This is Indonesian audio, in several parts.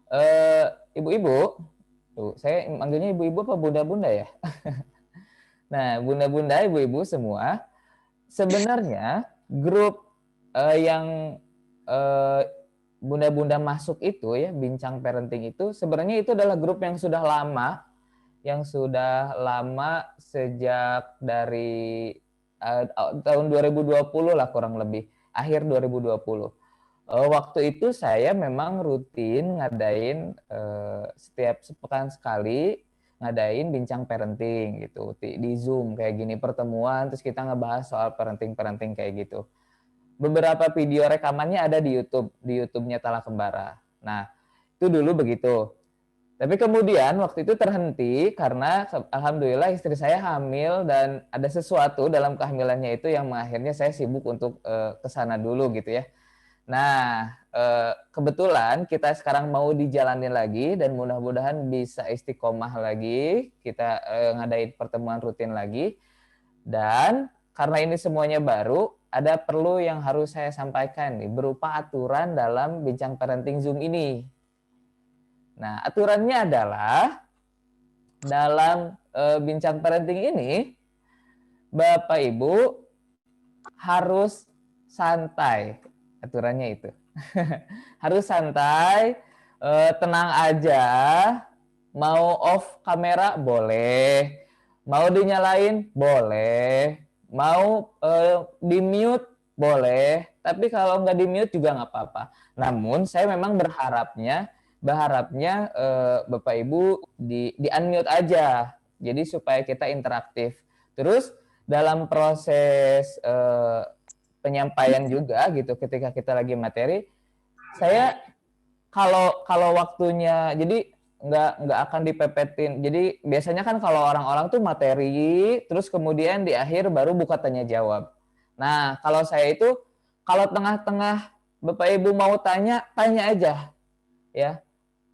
Eh, Ibu-ibu, tuh, saya manggilnya ibu-ibu apa bunda-bunda ya? Nah, bunda-bunda, ibu-ibu semua, sebenarnya grup yang eh, bunda-bunda masuk itu ya, bincang parenting itu, sebenarnya itu adalah grup yang sudah lama sejak dari tahun 2020 lah kurang lebih, akhir 2020. Waktu itu saya memang rutin ngadain setiap sepekan sekali ngadain bincang parenting gitu di Zoom kayak gini pertemuan terus kita ngebahas soal parenting kayak gitu. Beberapa video rekamannya ada di YouTube-nya Tala Kembara. Nah, itu dulu begitu. Tapi kemudian waktu itu terhenti karena alhamdulillah istri saya hamil dan ada sesuatu dalam kehamilannya itu yang akhirnya saya sibuk untuk ke sana dulu gitu ya. Nah, kebetulan kita sekarang mau dijalanin lagi dan mudah-mudahan bisa istiqomah lagi, kita ngadain pertemuan rutin lagi. Dan karena ini semuanya baru, ada perlu yang harus saya sampaikan nih, berupa aturan dalam bincang parenting Zoom ini. Nah, aturannya adalah dalam bincang parenting ini, Bapak Ibu harus santai. Aturannya itu. Harus santai, tenang aja. Mau off kamera boleh, mau dinyalain boleh, mau di mute boleh. Tapi kalau nggak di mute juga nggak apa-apa. Namun saya memang berharapnya Bapak Ibu di unmute aja. Jadi supaya kita interaktif. Terus dalam proses penyampaian juga gitu ketika kita lagi materi, saya kalau waktunya jadi nggak akan dipepetin. Jadi biasanya kan kalau orang-orang tuh materi terus kemudian di akhir baru buka tanya jawab. Nah, kalau saya itu kalau tengah-tengah Bapak Ibu mau tanya, tanya aja ya.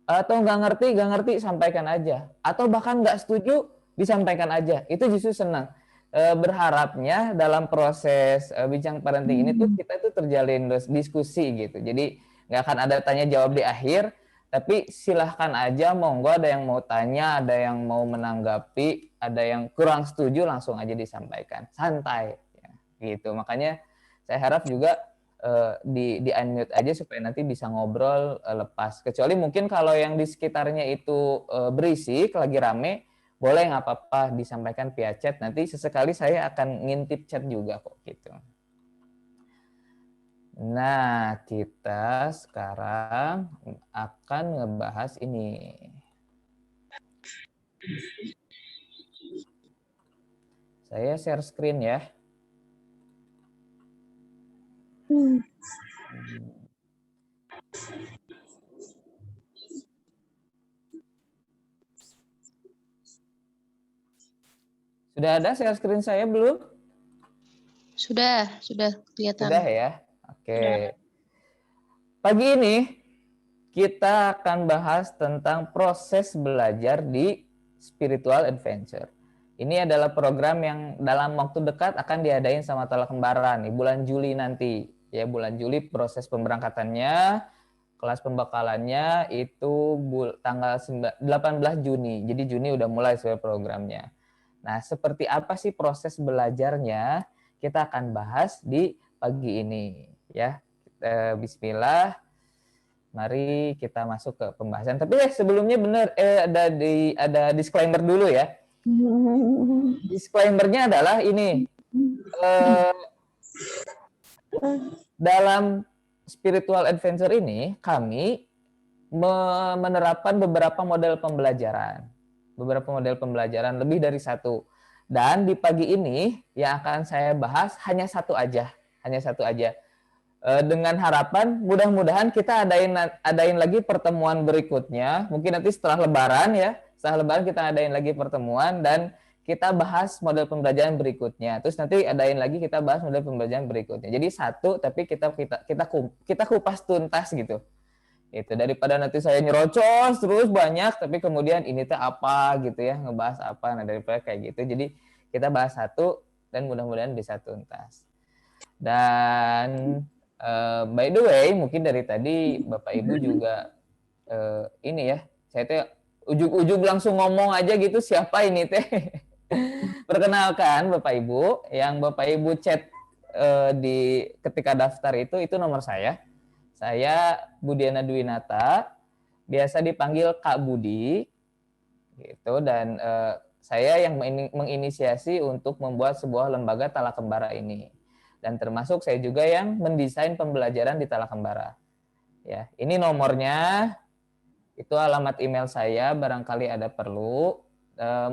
Atau nggak ngerti sampaikan aja. Atau bahkan nggak setuju disampaikan aja. Itu justru senang. Berharapnya dalam proses bincang parenting ini tuh kita tuh terjalin diskusi gitu. Jadi nggak akan ada tanya jawab di akhir, tapi silahkan aja, monggo ada yang mau tanya, ada yang mau menanggapi, ada yang kurang setuju langsung aja disampaikan, santai, ya, gitu. Makanya saya harap juga di unmute aja supaya nanti bisa ngobrol lepas. Kecuali mungkin kalau yang di sekitarnya itu berisik, lagi rame, boleh nggak apa-apa disampaikan via chat. Nanti sesekali saya akan ngintip chat juga kok gitu. Nah, kita sekarang akan ngebahas ini. Saya share screen ya. Sudah ada share screen saya belum? Sudah kelihatan. Sudah ya? Oke. Pagi ini kita akan bahas tentang proses belajar di Spiritual Adventure. Ini adalah program yang dalam waktu dekat akan diadain sama Tala Kembara nih, bulan Juli nanti. Ya, bulan Juli proses pemberangkatannya, kelas pembekalannya itu tanggal 18 Juni. Jadi Juni udah mulai sesuai programnya. Nah, seperti apa sih proses belajarnya? Kita akan bahas di pagi ini ya. Bismillah. Mari kita masuk ke pembahasan. Tapi sebelumnya benar ada disclaimer dulu ya. Disclaimernya adalah ini. Dalam spiritual adventure ini kami menerapkan beberapa model pembelajaran. Beberapa model pembelajaran lebih dari satu. Dan di pagi ini yang akan saya bahas hanya satu aja. Hanya satu aja. Dengan harapan mudah-mudahan kita adain lagi pertemuan berikutnya, mungkin nanti setelah lebaran ya, setelah lebaran kita adain lagi pertemuan dan kita bahas model pembelajaran berikutnya, terus nanti adain lagi kita bahas model pembelajaran berikutnya. Jadi satu tapi kita kupas tuntas gitu. Itu daripada nanti saya nyerocos terus banyak tapi kemudian ini teh apa gitu ya, ngebahas apa. Nah, daripada kayak gitu jadi kita bahas satu dan mudah-mudahan bisa tuntas. Dan by the way, mungkin dari tadi Bapak Ibu juga ini ya, saya teh ujug-ujug langsung ngomong aja gitu, siapa ini teh. Perkenalkan Bapak Ibu, yang Bapak Ibu chat di ketika daftar itu nomor saya. Saya Budiana Dwinata, biasa dipanggil Kak Budi, gitu. Dan saya yang menginisiasi untuk membuat sebuah lembaga Tala Kembara ini. Dan termasuk saya juga yang mendesain pembelajaran di Tala Kembara. Ya, ini nomornya, itu alamat email saya, barangkali ada perlu.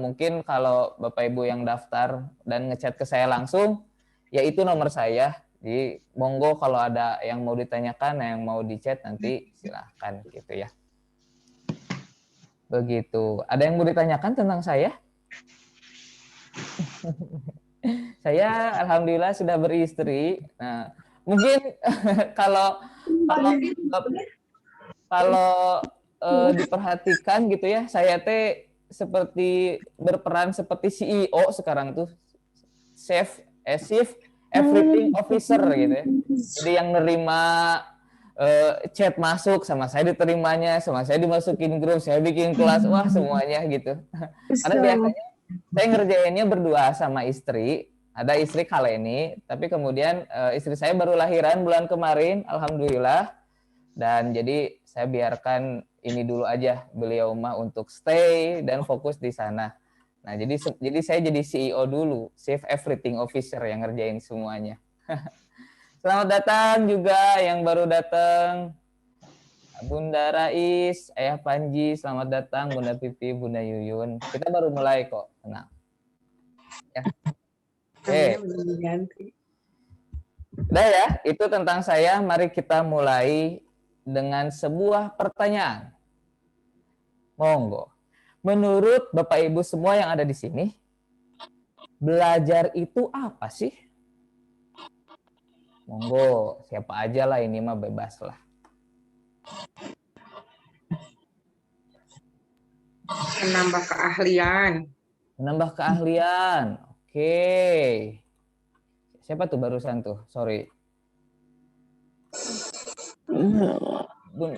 Mungkin kalau Bapak Ibu yang daftar dan ngechat ke saya langsung, ya itu nomor saya. Jadi monggo kalau ada yang mau ditanyakan, yang mau dicat nanti silahkan gitu ya. Begitu. Ada yang mau ditanyakan tentang saya? Saya alhamdulillah sudah beristri. Nah, mungkin kalau kalau kalau diperhatikan gitu ya, saya teh seperti berperan seperti CEO sekarang tuh, chief everything officer gitu ya. Jadi yang nerima chat masuk sama saya diterimanya, sama saya dimasukin grup, saya bikin kelas, wah semuanya gitu. Karena biasanya saya ngerjainnya berdua sama istri. Ada istri Kaleni, tapi kemudian istri saya baru lahiran bulan kemarin, alhamdulillah. Dan jadi saya biarkan ini dulu aja beliau mah untuk stay dan fokus di sana. Nah, jadi saya jadi CEO dulu, Chief Everything Officer yang ngerjain semuanya. Selamat datang juga yang baru datang. Bunda Rais, Ayah Panji, selamat datang Bunda Pipi, Bunda Yuyun. Kita baru mulai kok, tenang. Ya. Oke. Udah ya, itu tentang saya. Mari kita mulai dengan sebuah pertanyaan. Monggo. Menurut Bapak Ibu semua yang ada di sini, belajar itu apa sih? Monggo, siapa aja lah, ini mah bebas lah. Menambah keahlian. Menambah keahlian. Oke. Siapa tuh barusan tuh? Sorry.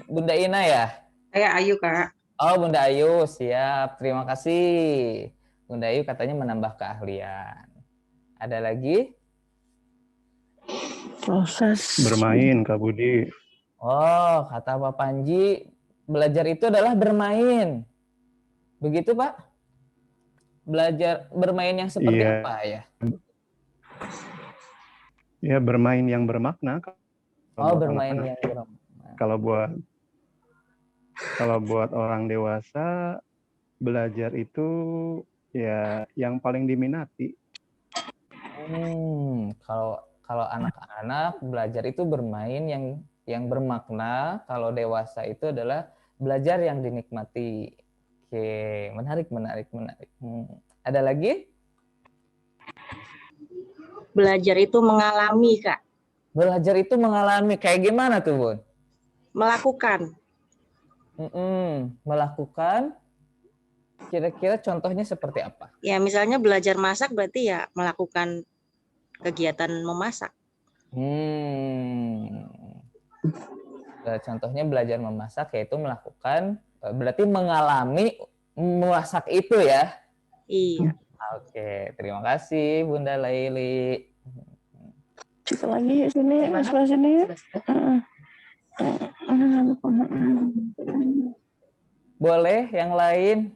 Bunda Ina ya? Saya Ayu, Kak. Oh, Bunda Ayu, siap. Terima kasih. Bunda Ayu katanya menambah keahlian. Ada lagi? Proses bermain, Kak Budi. Oh, kata Pak Panji, belajar itu adalah bermain. Begitu, Pak? Belajar bermain yang seperti apa ya? Ya, bermain yang bermakna. Oh, bermain yang bermakna. Kalau buat orang dewasa, belajar itu ya yang paling diminati. Kalau anak-anak belajar itu bermain yang bermakna, kalau dewasa itu adalah belajar yang dinikmati. Oke, menarik. Ada lagi? belajar itu mengalami, Kak. Belajar itu mengalami, kayak gimana tuh, Bun? Melakukan. Melakukan, kira-kira contohnya seperti apa? Ya, misalnya belajar masak berarti ya melakukan kegiatan memasak. Contohnya belajar memasak yaitu melakukan, berarti mengalami memasak itu ya? Iya. Oke, terima kasih Bunda Laili. Kita lagi sini, sebelah sini. Boleh yang lain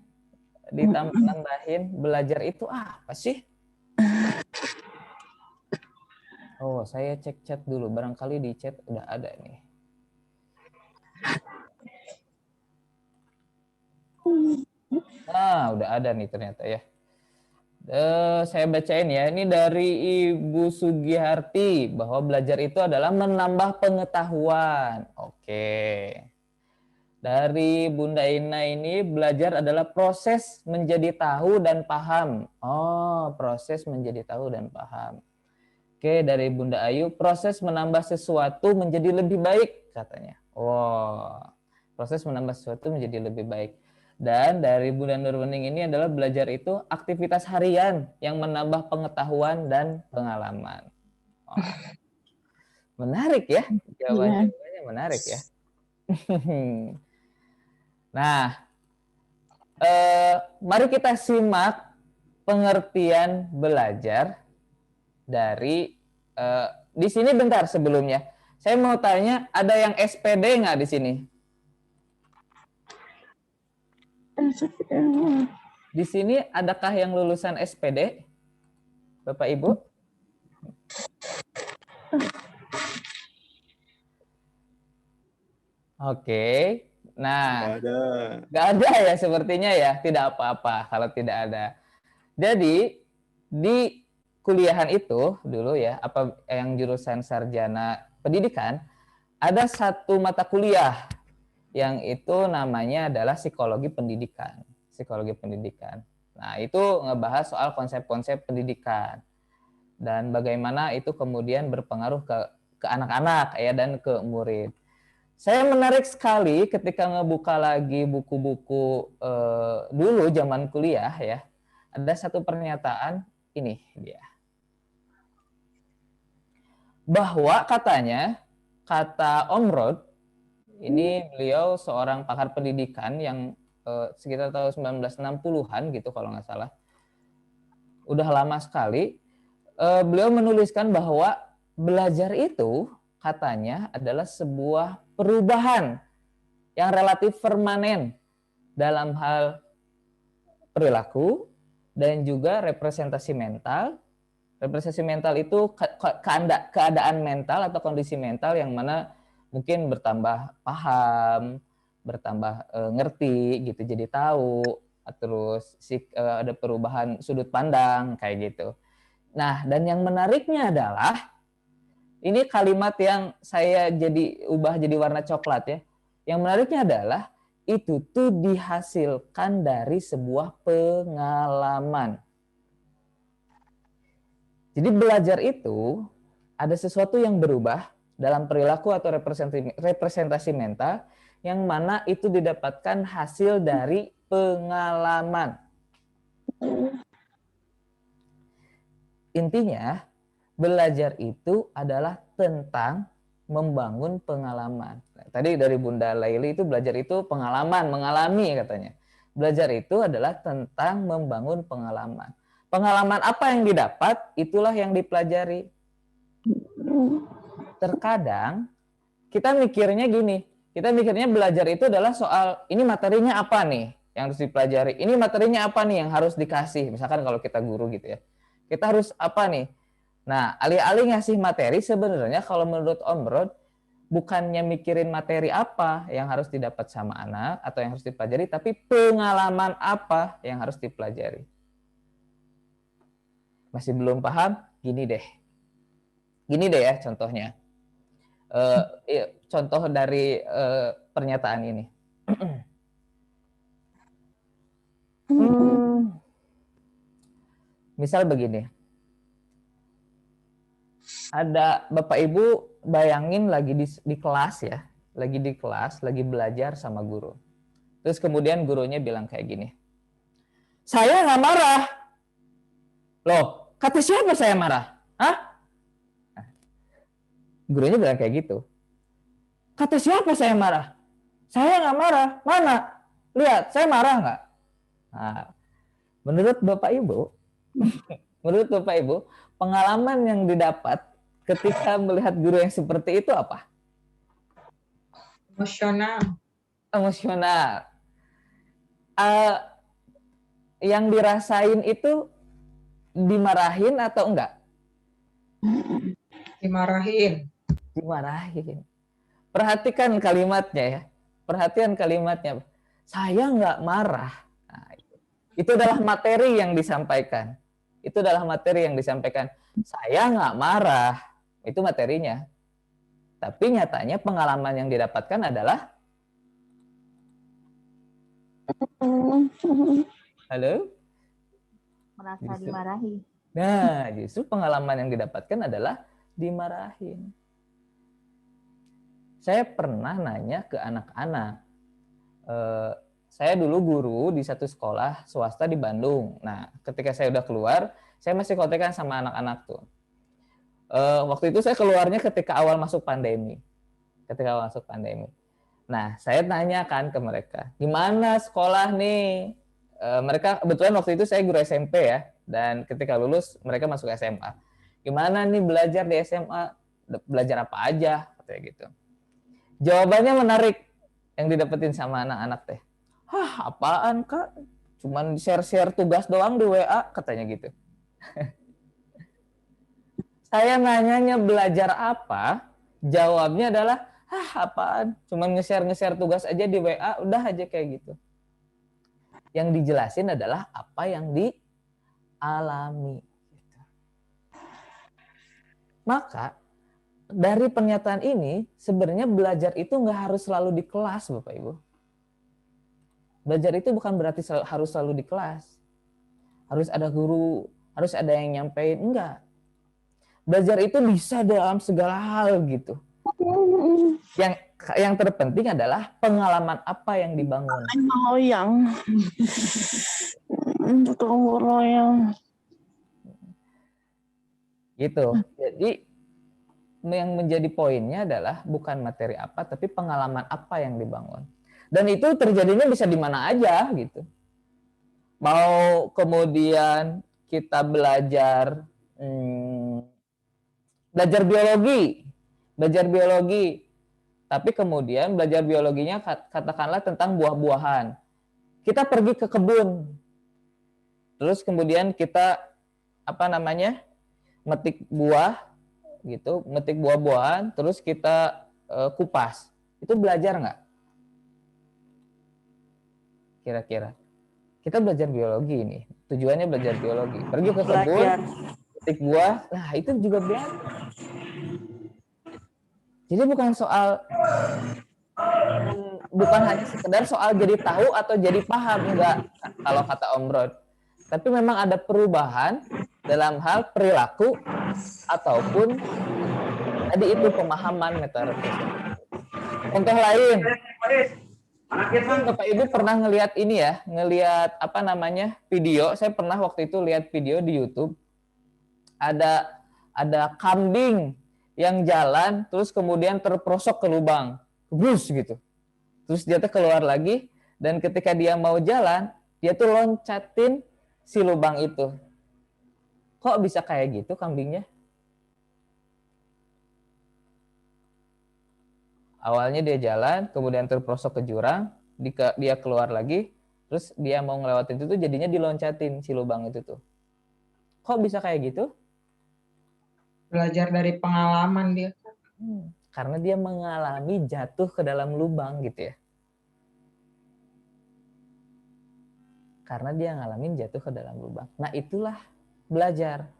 ditambah-nambahin, belajar itu apa sih? Oh, saya cek chat dulu, barangkali di chat udah ada nih. Nah, udah ada nih ternyata ya. Saya bacain ya, ini dari Ibu Sugiharti, bahwa belajar itu adalah menambah pengetahuan. Oke. Dari Bunda Ina ini, belajar adalah proses menjadi tahu dan paham. Oh, proses menjadi tahu dan paham. Oke, dari Bunda Ayu, proses menambah sesuatu menjadi lebih baik katanya. Wow, proses menambah sesuatu menjadi lebih baik. Dan dari Bunda Nurwening ini adalah belajar itu aktivitas harian yang menambah pengetahuan dan pengalaman. Oh. Menarik ya, jawabannya menarik ya. Nah, mari kita simak pengertian belajar dari di sini bentar sebelumnya. Saya mau tanya, ada yang SPD nggak di sini? Di sini adakah yang lulusan SPD? Bapak Ibu? Oke. Nah, nggak ada ya sepertinya ya. Tidak apa-apa kalau tidak ada. Jadi di kuliahan itu dulu ya, apa yang jurusan sarjana pendidikan, ada satu mata kuliah yang itu namanya adalah psikologi pendidikan. Psikologi pendidikan. Nah, itu ngebahas soal konsep-konsep pendidikan dan bagaimana itu kemudian berpengaruh ke anak-anak ya dan ke murid. Saya menarik sekali ketika ngebuka lagi buku-buku dulu zaman kuliah ya. Ada satu pernyataan ini dia. Bahwa katanya, kata Om Rod, ini beliau seorang pakar pendidikan yang sekitar tahun 1960-an gitu kalau nggak salah. Udah lama sekali. Beliau menuliskan bahwa belajar itu katanya adalah sebuah perubahan yang relatif permanen dalam hal perilaku dan juga representasi mental. Representasi mental itu keadaan mental atau kondisi mental yang mana mungkin bertambah paham, bertambah ngerti gitu, jadi tahu, terus ada perubahan sudut pandang kayak gitu. Nah, dan yang menariknya adalah ini kalimat yang saya ubah jadi warna coklat ya. Yang menariknya adalah itu tuh dihasilkan dari sebuah pengalaman. Jadi belajar itu ada sesuatu yang berubah dalam perilaku atau representasi mental yang mana itu didapatkan hasil dari pengalaman. Intinya, belajar itu adalah tentang membangun pengalaman. Tadi dari Bunda Laili itu belajar itu pengalaman, mengalami katanya. Belajar itu adalah tentang membangun pengalaman. Pengalaman apa yang didapat, itulah yang dipelajari. Terkadang kita mikirnya gini, kita mikirnya belajar itu adalah soal ini materinya apa nih yang harus dipelajari, ini materinya apa nih yang harus dikasih. Misalkan kalau kita guru gitu ya, kita harus apa nih. Nah, alih-alih ngasih materi sebenarnya kalau menurut Om Rod, bukannya mikirin materi apa yang harus didapat sama anak atau yang harus dipelajari, tapi pengalaman apa yang harus dipelajari. Masih belum paham? Gini deh ya contohnya. Contoh dari pernyataan ini. Misal begini. Ada Bapak Ibu bayangin lagi di kelas ya, lagi belajar sama guru. Terus kemudian gurunya bilang kayak gini, saya nggak marah. Loh, kata siapa saya marah? Hah? Gurunya bilang kayak gitu. Kata siapa saya marah? Saya nggak marah. Mana? Lihat, saya marah nggak? Nah, menurut Bapak Ibu, pengalaman yang didapat ketika melihat guru yang seperti itu apa? Emosional. Yang dirasain itu dimarahin atau enggak? Dimarahin. Perhatikan kalimatnya ya. Saya nggak marah. Nah, itu adalah materi yang disampaikan. Saya nggak marah. Itu materinya. Tapi nyatanya pengalaman yang didapatkan adalah halo? Merasa dimarahi. Nah, justru pengalaman yang didapatkan adalah dimarahin. Saya pernah nanya ke anak-anak. Saya dulu guru di satu sekolah swasta di Bandung. Nah, ketika saya udah keluar, saya masih kontekan sama anak-anak tuh. Waktu itu saya keluarnya ketika awal masuk pandemi. Nah, saya tanyakan ke mereka, gimana sekolah nih? Mereka kebetulan waktu itu saya guru SMP ya, dan ketika lulus mereka masuk SMA. Gimana nih belajar di SMA? Belajar apa aja? Katanya gitu. Jawabannya menarik yang didapetin sama anak-anak teh. Hah, apaan Kak? Cuman share-share tugas doang di WA, katanya gitu. Saya nanyanya belajar apa? Jawabnya adalah, apaan? Cuman nge-share tugas aja di WA, udah aja kayak gitu. Yang dijelasin adalah apa yang dialami. Maka dari pernyataan ini sebenarnya belajar itu nggak harus selalu di kelas, Bapak Ibu. Belajar itu bukan berarti harus selalu di kelas. Harus ada guru, harus ada yang nyampein, enggak. Belajar itu bisa dalam segala hal gitu. Yang terpenting adalah pengalaman apa yang dibangun. Loyang. Tukang loyang. Gitu. Jadi yang menjadi poinnya adalah bukan materi apa, tapi pengalaman apa yang dibangun. Dan itu terjadinya bisa di mana aja gitu. Mau kemudian kita belajar biologi, tapi kemudian belajar biologinya katakanlah tentang buah-buahan. Kita pergi ke kebun, terus kemudian kita metik buah gitu, metik buah-buahan, terus kita kupas. Itu belajar nggak? Kira-kira. Kita belajar biologi ini. Tujuannya belajar biologi. Pergi ke kebun, metik buah, nah itu juga belajar. Jadi bukan hanya sekedar soal jadi tahu atau jadi paham, enggak, kalau kata Om Rod. Tapi memang ada perubahan dalam hal perilaku ataupun tadi itu pemahaman metafisik. Contoh lain, mungkin Bapak Ibu pernah ngelihat ini ya, video. Saya pernah waktu itu lihat video di YouTube. Ada kambing yang jalan terus kemudian terperosok ke lubang, brus gitu. Terus dia tuh keluar lagi, dan ketika dia mau jalan, dia tuh loncatin si lubang itu. Kok bisa kayak gitu kambingnya? Awalnya dia jalan, kemudian terperosok ke jurang, dia keluar lagi, terus dia mau ngelewatin itu tuh jadinya diloncatin si lubang itu tuh. Kok bisa kayak gitu? Belajar dari pengalaman dia. Karena dia mengalami jatuh ke dalam lubang gitu ya. Karena dia ngalamin jatuh ke dalam lubang. Nah, itulah belajar.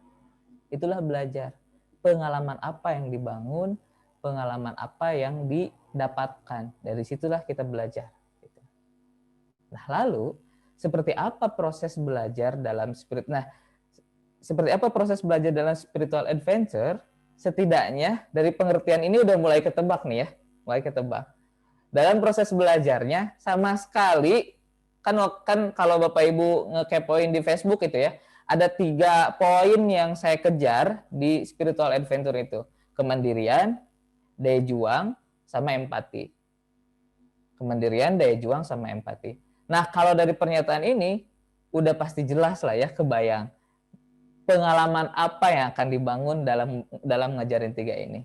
Itulah belajar. Pengalaman apa yang dibangun, pengalaman apa yang didapatkan. Dari situlah kita belajar. Nah, lalu seperti apa proses belajar dalam spiritual adventure? Setidaknya dari pengertian ini udah mulai ketebak nih ya, Dalam proses belajarnya sama sekali kan kalau Bapak Ibu ngekepoin di Facebook itu ya, ada 3 poin yang saya kejar di spiritual adventure itu. Kemandirian, daya juang, sama empati. Kemandirian, daya juang, sama empati. Nah, kalau dari pernyataan ini udah pasti jelas lah ya, kebayang pengalaman apa yang akan dibangun dalam ngajarin 3 ini.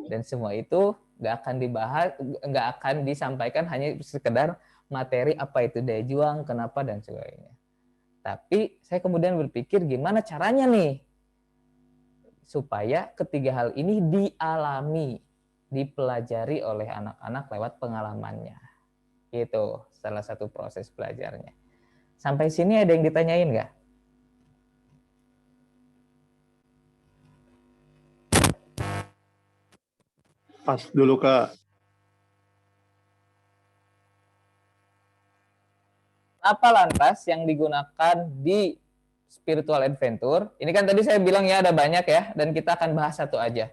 Dan semua itu nggak akan dibahas, nggak akan disampaikan hanya sekedar materi apa itu daya juang, kenapa, dan sebagainya. Tapi saya kemudian berpikir gimana caranya nih supaya ketiga hal ini dialami, dipelajari oleh anak-anak lewat pengalamannya. Itu salah satu proses belajarnya. Sampai sini ada yang ditanyain nggak? Pas dulu, Kak. Apa lantas yang digunakan di spiritual adventure? Ini kan tadi saya bilang ya ada banyak ya, dan kita akan bahas satu aja.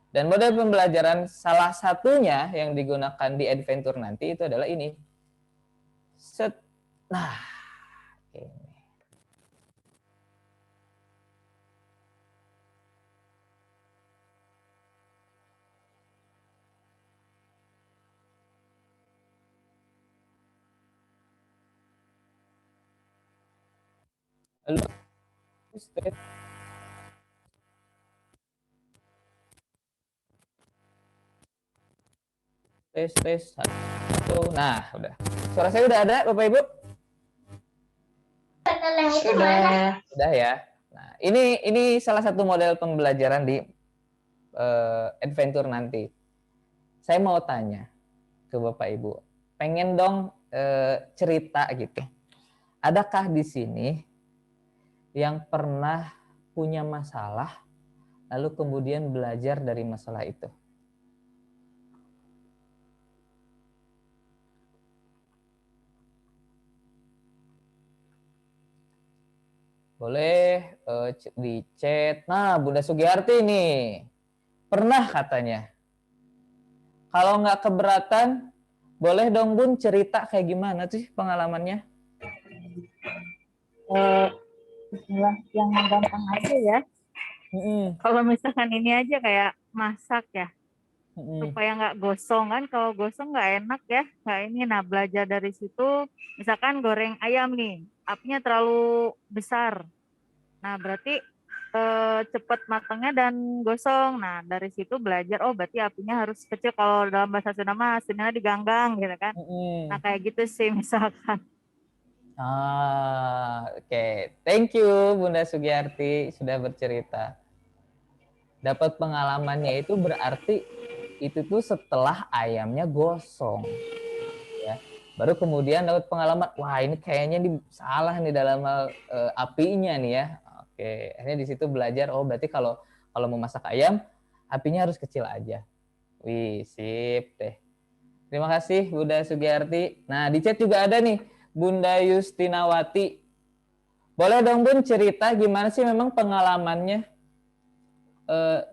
Dan model pembelajaran salah satunya yang digunakan di adventure nanti itu adalah ini. Nah, ini. Halo, tes, tes, tes. Satu. Nah, udah. Suara saya udah ada, Bapak Ibu? Sudah. Udah ya. Nah, ini salah satu model pembelajaran di adventure nanti. Saya mau tanya ke Bapak Ibu, pengen dong cerita gitu. Adakah di sini yang pernah punya masalah, lalu kemudian belajar dari masalah itu? Boleh di chat. Nah, Bunda Sugiyarti nih, pernah katanya. Kalau nggak keberatan, boleh dong Bun cerita kayak gimana sih pengalamannya? Bismillah, yang gampang aja ya. Kalau misalkan ini aja kayak masak ya, supaya nggak gosong kan. Kalau gosong nggak enak ya, nggak ini. Nah, belajar dari situ, misalkan goreng ayam nih, apinya terlalu besar. Nah, berarti cepat matangnya dan gosong. Nah, dari situ belajar, oh berarti apinya harus kecil. Kalau dalam bahasa Sunda mah asinnya diganggang gitu kan. Nah, kayak gitu sih misalkan. Oke. Thank you Bunda Sugiyarti sudah bercerita. Dapat pengalamannya itu berarti itu tuh setelah ayamnya gosong. Ya. Baru kemudian dapat pengalaman, wah ini kayaknya salah nih dalam hal apinya nih ya. Oke, akhirnya di situ belajar, oh berarti kalau mau masak ayam, apinya harus kecil aja. Wih, sip deh. Terima kasih Bunda Sugiyarti. Nah, di chat juga ada nih Bunda Yustinawati. Boleh dong Bun cerita gimana sih memang pengalamannya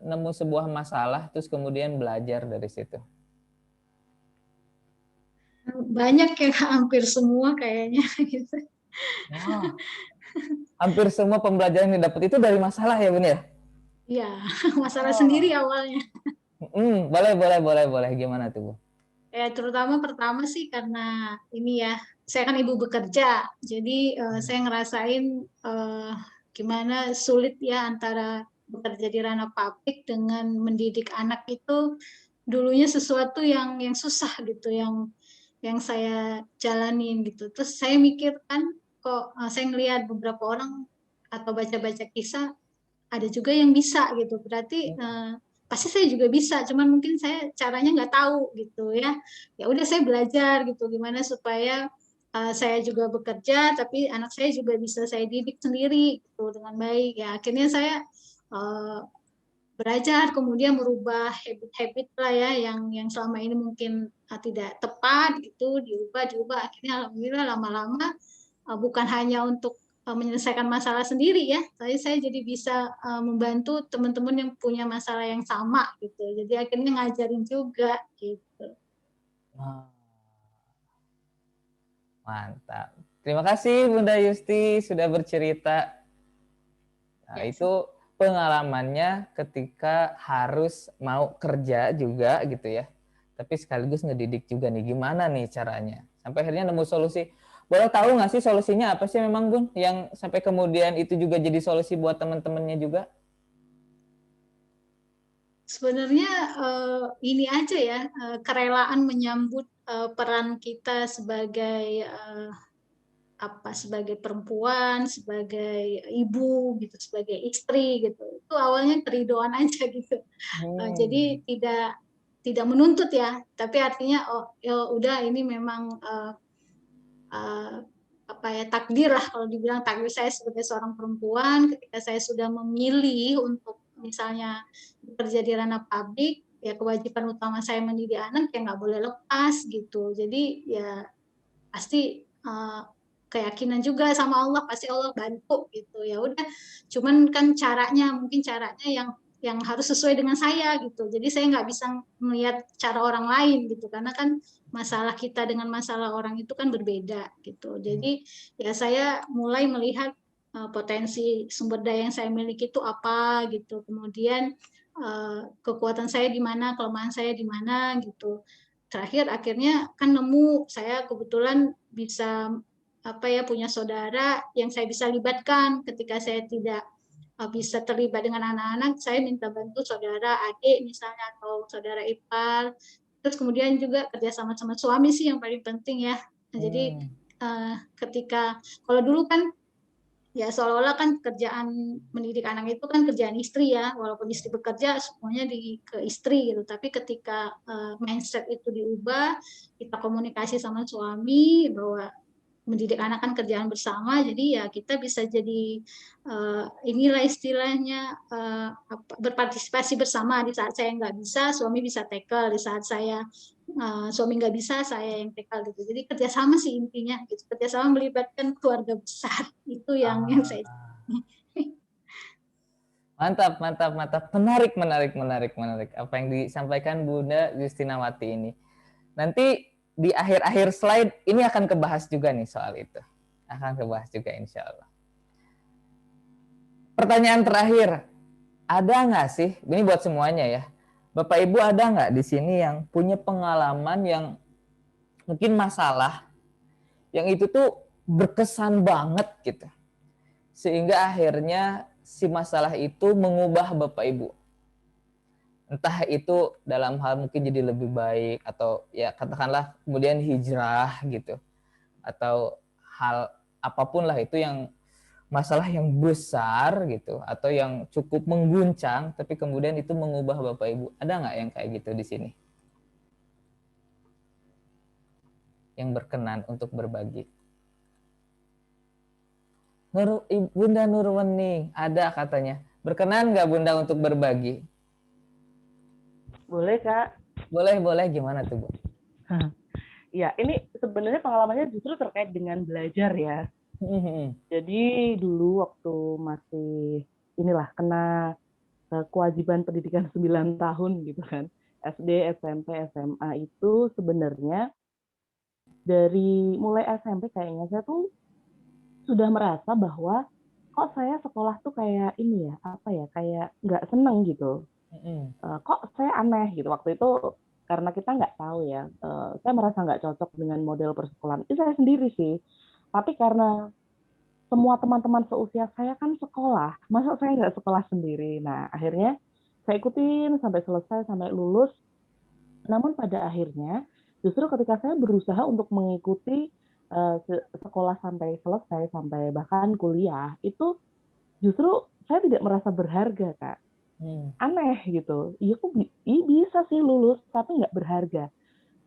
nemu sebuah masalah terus kemudian belajar dari situ? Banyak ya, hampir semua kayaknya gitu. Wah, hampir semua pembelajaran yang dapat itu dari masalah ya Bun ya? Iya, masalah sendiri awalnya. Boleh. Gimana tuh Bu? Ya, terutama pertama sih karena ini ya, saya kan ibu bekerja, jadi saya ngerasain gimana sulit ya antara bekerja di ranah publik dengan mendidik anak itu dulunya sesuatu yang susah gitu, yang saya jalanin gitu. Terus saya mikir kan, kok saya ngelihat beberapa orang atau baca-baca kisah ada juga yang bisa gitu, berarti pasti saya juga bisa, cuman mungkin saya caranya nggak tahu gitu ya. Ya udah saya belajar gitu gimana supaya saya juga bekerja tapi anak saya juga bisa saya didik sendiri gitu dengan baik ya. Akhirnya saya belajar kemudian merubah habit-habit lah ya yang selama ini mungkin tidak tepat gitu, diubah akhirnya alhamdulillah lama-lama bukan hanya untuk menyelesaikan masalah sendiri ya, tapi saya jadi bisa membantu teman-teman yang punya masalah yang sama gitu. Jadi akhirnya ngajarin juga gitu. Mantap. Terima kasih Bunda Yusti sudah bercerita. Nah, itu pengalamannya ketika harus mau kerja juga gitu ya. Tapi sekaligus ngedidik juga nih, gimana nih caranya. Sampai akhirnya nemu solusi. Boleh tahu nggak sih solusinya apa sih memang Bun? Yang sampai kemudian itu juga jadi solusi buat teman-temannya juga? Sebenarnya ini aja ya, kerelaan menyambut peran kita sebagai sebagai perempuan, sebagai ibu gitu, sebagai istri gitu. Itu awalnya keridoan aja gitu. Jadi tidak menuntut ya, tapi artinya oh ya udah ini memang takdir lah, kalau dibilang takdir saya sebagai seorang perempuan ketika saya sudah memilih untuk misalnya bekerja di ranah publik, ya kewajiban utama saya mendidik anak ya nggak boleh lepas gitu. Jadi ya pasti keyakinan juga sama Allah, pasti Allah bantu gitu. Ya udah, cuman kan mungkin caranya yang harus sesuai dengan saya gitu. Jadi saya nggak bisa melihat cara orang lain gitu, karena kan masalah kita dengan masalah orang itu kan berbeda gitu. Jadi ya saya mulai melihat potensi sumber daya yang saya miliki itu apa gitu. Kemudian kekuatan saya di mana, kelemahan saya di mana gitu. Terakhir akhirnya kan saya kebetulan bisa punya saudara yang saya bisa libatkan ketika saya tidak bisa terlibat dengan anak-anak, saya minta bantu saudara adik misalnya atau saudara ipar. Terus kemudian juga kerjasama sama suami sih yang paling penting ya. Nah, jadi ketika kalau dulu kan ya seolah-olah kan kerjaan mendidik anak itu kan kerjaan istri ya, walaupun istri bekerja semuanya ke istri gitu. Tapi ketika mindset itu diubah, kita komunikasi sama suami bahwa mendidik anak kan kerjaan bersama, jadi ya kita bisa jadi inilah istilahnya berpartisipasi bersama. Di saat saya nggak bisa, suami bisa tackle. Di saat suami nggak bisa, saya yang tackle gitu. Jadi kerjasama sih intinya, gitu. Kerjasama melibatkan keluarga besar itu yang saya. Mantap, mantap, mantap. Menarik. Apa yang disampaikan Bunda Justinawati ini. Nanti di akhir-akhir slide ini akan kebahas juga nih soal itu. Akan kebahas juga insya Allah. Pertanyaan terakhir, ada nggak sih, ini buat semuanya ya, Bapak Ibu ada nggak di sini yang punya pengalaman yang mungkin masalah, yang itu tuh berkesan banget gitu, sehingga akhirnya si masalah itu mengubah Bapak Ibu. Entah itu dalam hal mungkin jadi lebih baik, atau ya katakanlah kemudian hijrah gitu, atau hal apapun lah itu yang masalah yang besar gitu, atau yang cukup mengguncang, tapi kemudian itu mengubah Bapak Ibu. Ada nggak yang kayak gitu di sini? Yang berkenan untuk berbagi. Bunda Nurwening, ada katanya. Berkenan nggak Bunda untuk berbagi? Boleh, Kak. Boleh. Gimana tuh, Bu? Ya, ini sebenarnya pengalamannya justru terkait dengan belajar ya. Jadi dulu waktu masih kena kewajiban pendidikan 9 tahun gitu kan. SD, SMP, SMA itu sebenarnya dari mulai SMP kayaknya saya tuh sudah merasa bahwa kok saya sekolah tuh kayak ini ya, kayak nggak seneng gitu. Kok saya aneh gitu waktu itu, karena kita nggak tahu ya, saya merasa nggak cocok dengan model persekolahan itu saya sendiri sih, tapi karena semua teman-teman seusia saya kan sekolah, masa saya nggak sekolah sendiri. Nah akhirnya saya ikutin sampai selesai, sampai lulus. Namun pada akhirnya justru ketika saya berusaha untuk mengikuti sekolah sampai selesai, sampai bahkan kuliah, itu justru saya tidak merasa berharga, Kak. Aneh gitu. Iya kok bisa sih lulus tapi nggak berharga.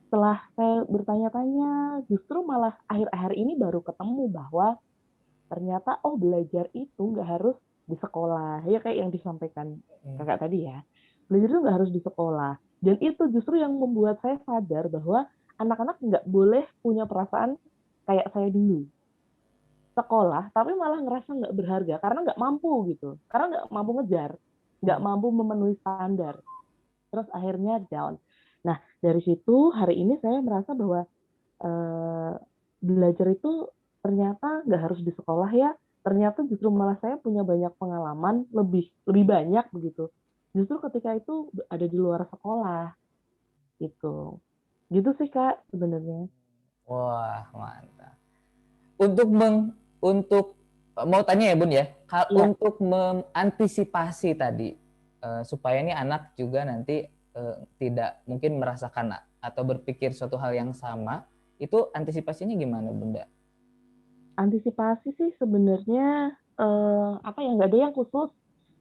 Setelah saya bertanya-tanya, justru malah akhir-akhir ini baru ketemu bahwa ternyata belajar itu nggak harus di sekolah. Ya kayak yang disampaikan kakak tadi ya. Belajar itu nggak harus di sekolah. Dan itu justru yang membuat saya sadar bahwa anak-anak nggak boleh punya perasaan kayak saya dulu. Sekolah tapi malah ngerasa nggak berharga karena nggak mampu gitu. Karena nggak mampu ngejar. Nggak mampu memenuhi standar, terus akhirnya down. Nah dari situ hari ini saya merasa bahwa belajar itu ternyata nggak harus di sekolah ya, ternyata justru malah saya punya banyak pengalaman lebih banyak begitu, justru ketika itu ada di luar sekolah gitu sih Kak sebenarnya. Wah mantap. Untuk mau tanya ya Bun ya, untuk mengantisipasi tadi supaya ini anak juga nanti tidak mungkin merasakan atau berpikir suatu hal yang sama, itu antisipasinya gimana Bunda? Antisipasi sih sebenarnya nggak ada yang khusus,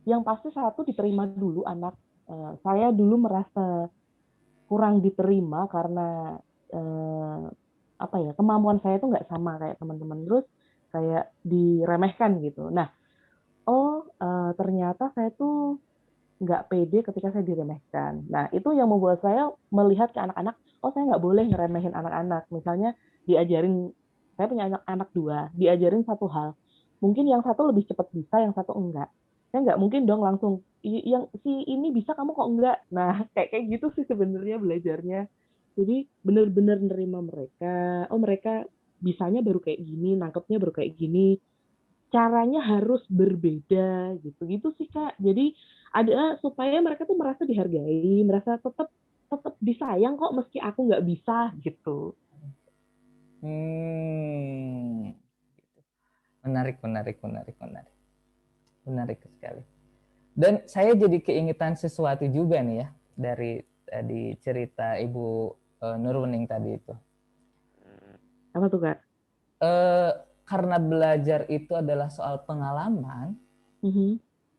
yang pasti satu diterima dulu anak. Saya dulu merasa kurang diterima karena kemampuan saya itu nggak sama kayak teman-teman, terus kayak diremehkan gitu. Nah, ternyata saya tuh nggak pede ketika saya diremehkan. Nah, itu yang membuat saya melihat ke anak-anak, saya nggak boleh ngeremehin anak-anak. Misalnya diajarin, saya punya anak 2, diajarin satu hal. Mungkin yang satu lebih cepat bisa, yang satu enggak. Saya nggak mungkin dong langsung, yang si ini bisa kamu kok enggak. Nah, kayak gitu sih sebenarnya belajarnya. Jadi benar-benar nerima mereka, mereka bisanya baru kayak gini, nangkepnya baru kayak gini, caranya harus berbeda gitu sih Kak. Jadi ada supaya mereka tuh merasa dihargai, merasa tetap disayang kok meski aku nggak bisa gitu. Menarik sekali. Dan saya jadi keingetan sesuatu juga nih ya dari tadi cerita Ibu Nurwening tadi itu. Apa tuh, Kak? Karena belajar itu adalah soal pengalaman,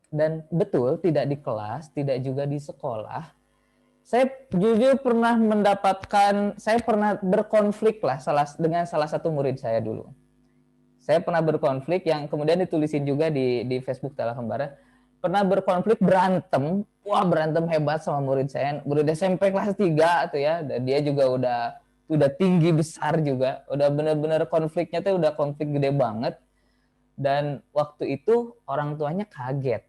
dan betul tidak di kelas, tidak juga di sekolah. Saya jujur pernah berkonflik lah dengan salah satu murid saya dulu. Saya pernah berkonflik yang kemudian ditulisin juga di Facebook Tala Kembara. Pernah berkonflik, berantem hebat sama murid saya, murid SMP kelas 3 tuh ya. Dan dia juga udah tinggi besar juga, udah benar-benar konfliknya tuh udah konflik gede banget. Dan waktu itu orang tuanya kaget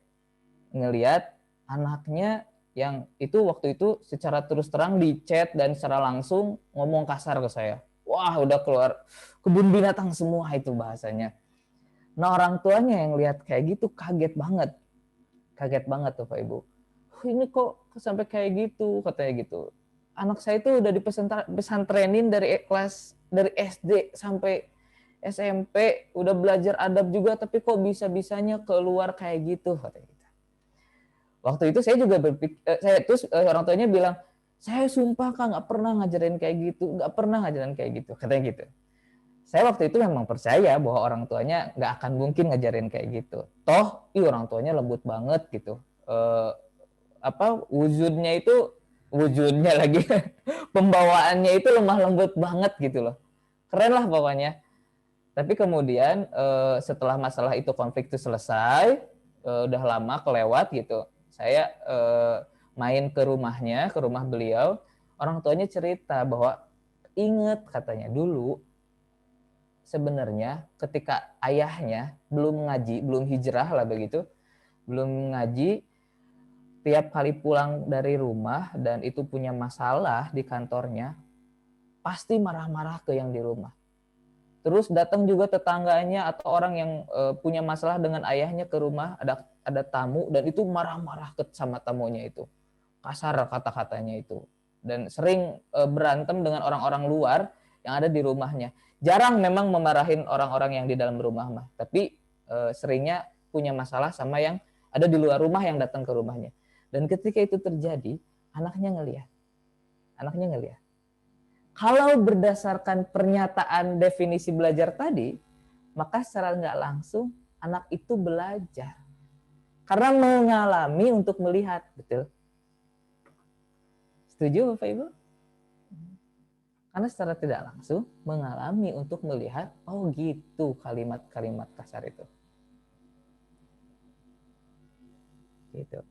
ngelihat anaknya yang itu waktu itu secara terus terang di chat dan secara langsung ngomong kasar ke saya. Wah, udah keluar kebun binatang semua itu bahasanya. Nah, orang tuanya yang lihat kayak gitu kaget banget tuh Pak Ibu. Ini kok sampai kayak gitu, katanya gitu. Anak saya itu udah dipesantrenin dari SD sampai SMP, udah belajar adab juga, tapi kok bisa-bisanya keluar kayak gitu, katanya gitu. Waktu itu saya juga berpikir, orang tuanya bilang, saya sumpah Kak nggak pernah ngajarin kayak gitu, katanya gitu. Saya waktu itu memang percaya bahwa orang tuanya nggak akan mungkin ngajarin kayak gitu. Toh, orang tuanya lembut banget gitu. Wujudnya lagi, pembawaannya itu lemah lembut banget gitu loh. Keren lah pokoknya. Tapi kemudian setelah masalah itu, konflik itu selesai, udah lama kelewat gitu. Saya main ke rumah beliau. Orang tuanya cerita bahwa inget katanya dulu, sebenarnya ketika ayahnya belum ngaji, belum hijrah lah begitu, belum ngaji, tiap kali pulang dari rumah dan itu punya masalah di kantornya, pasti marah-marah ke yang di rumah. Terus datang juga tetangganya atau orang yang punya masalah dengan ayahnya ke rumah, ada tamu dan itu marah-marah sama tamunya itu. Kasar kata-katanya itu. Dan sering berantem dengan orang-orang luar yang ada di rumahnya. Jarang memang memarahin orang-orang yang di dalam rumah mah, tapi seringnya punya masalah sama yang ada di luar rumah yang datang ke rumahnya. Dan ketika itu terjadi, anaknya ngelihat. Kalau berdasarkan pernyataan definisi belajar tadi, maka secara nggak langsung anak itu belajar. Karena mengalami untuk melihat, betul? Setuju Bapak Ibu? Karena secara tidak langsung mengalami untuk melihat, oh gitu kalimat-kalimat kasar itu. Gitu.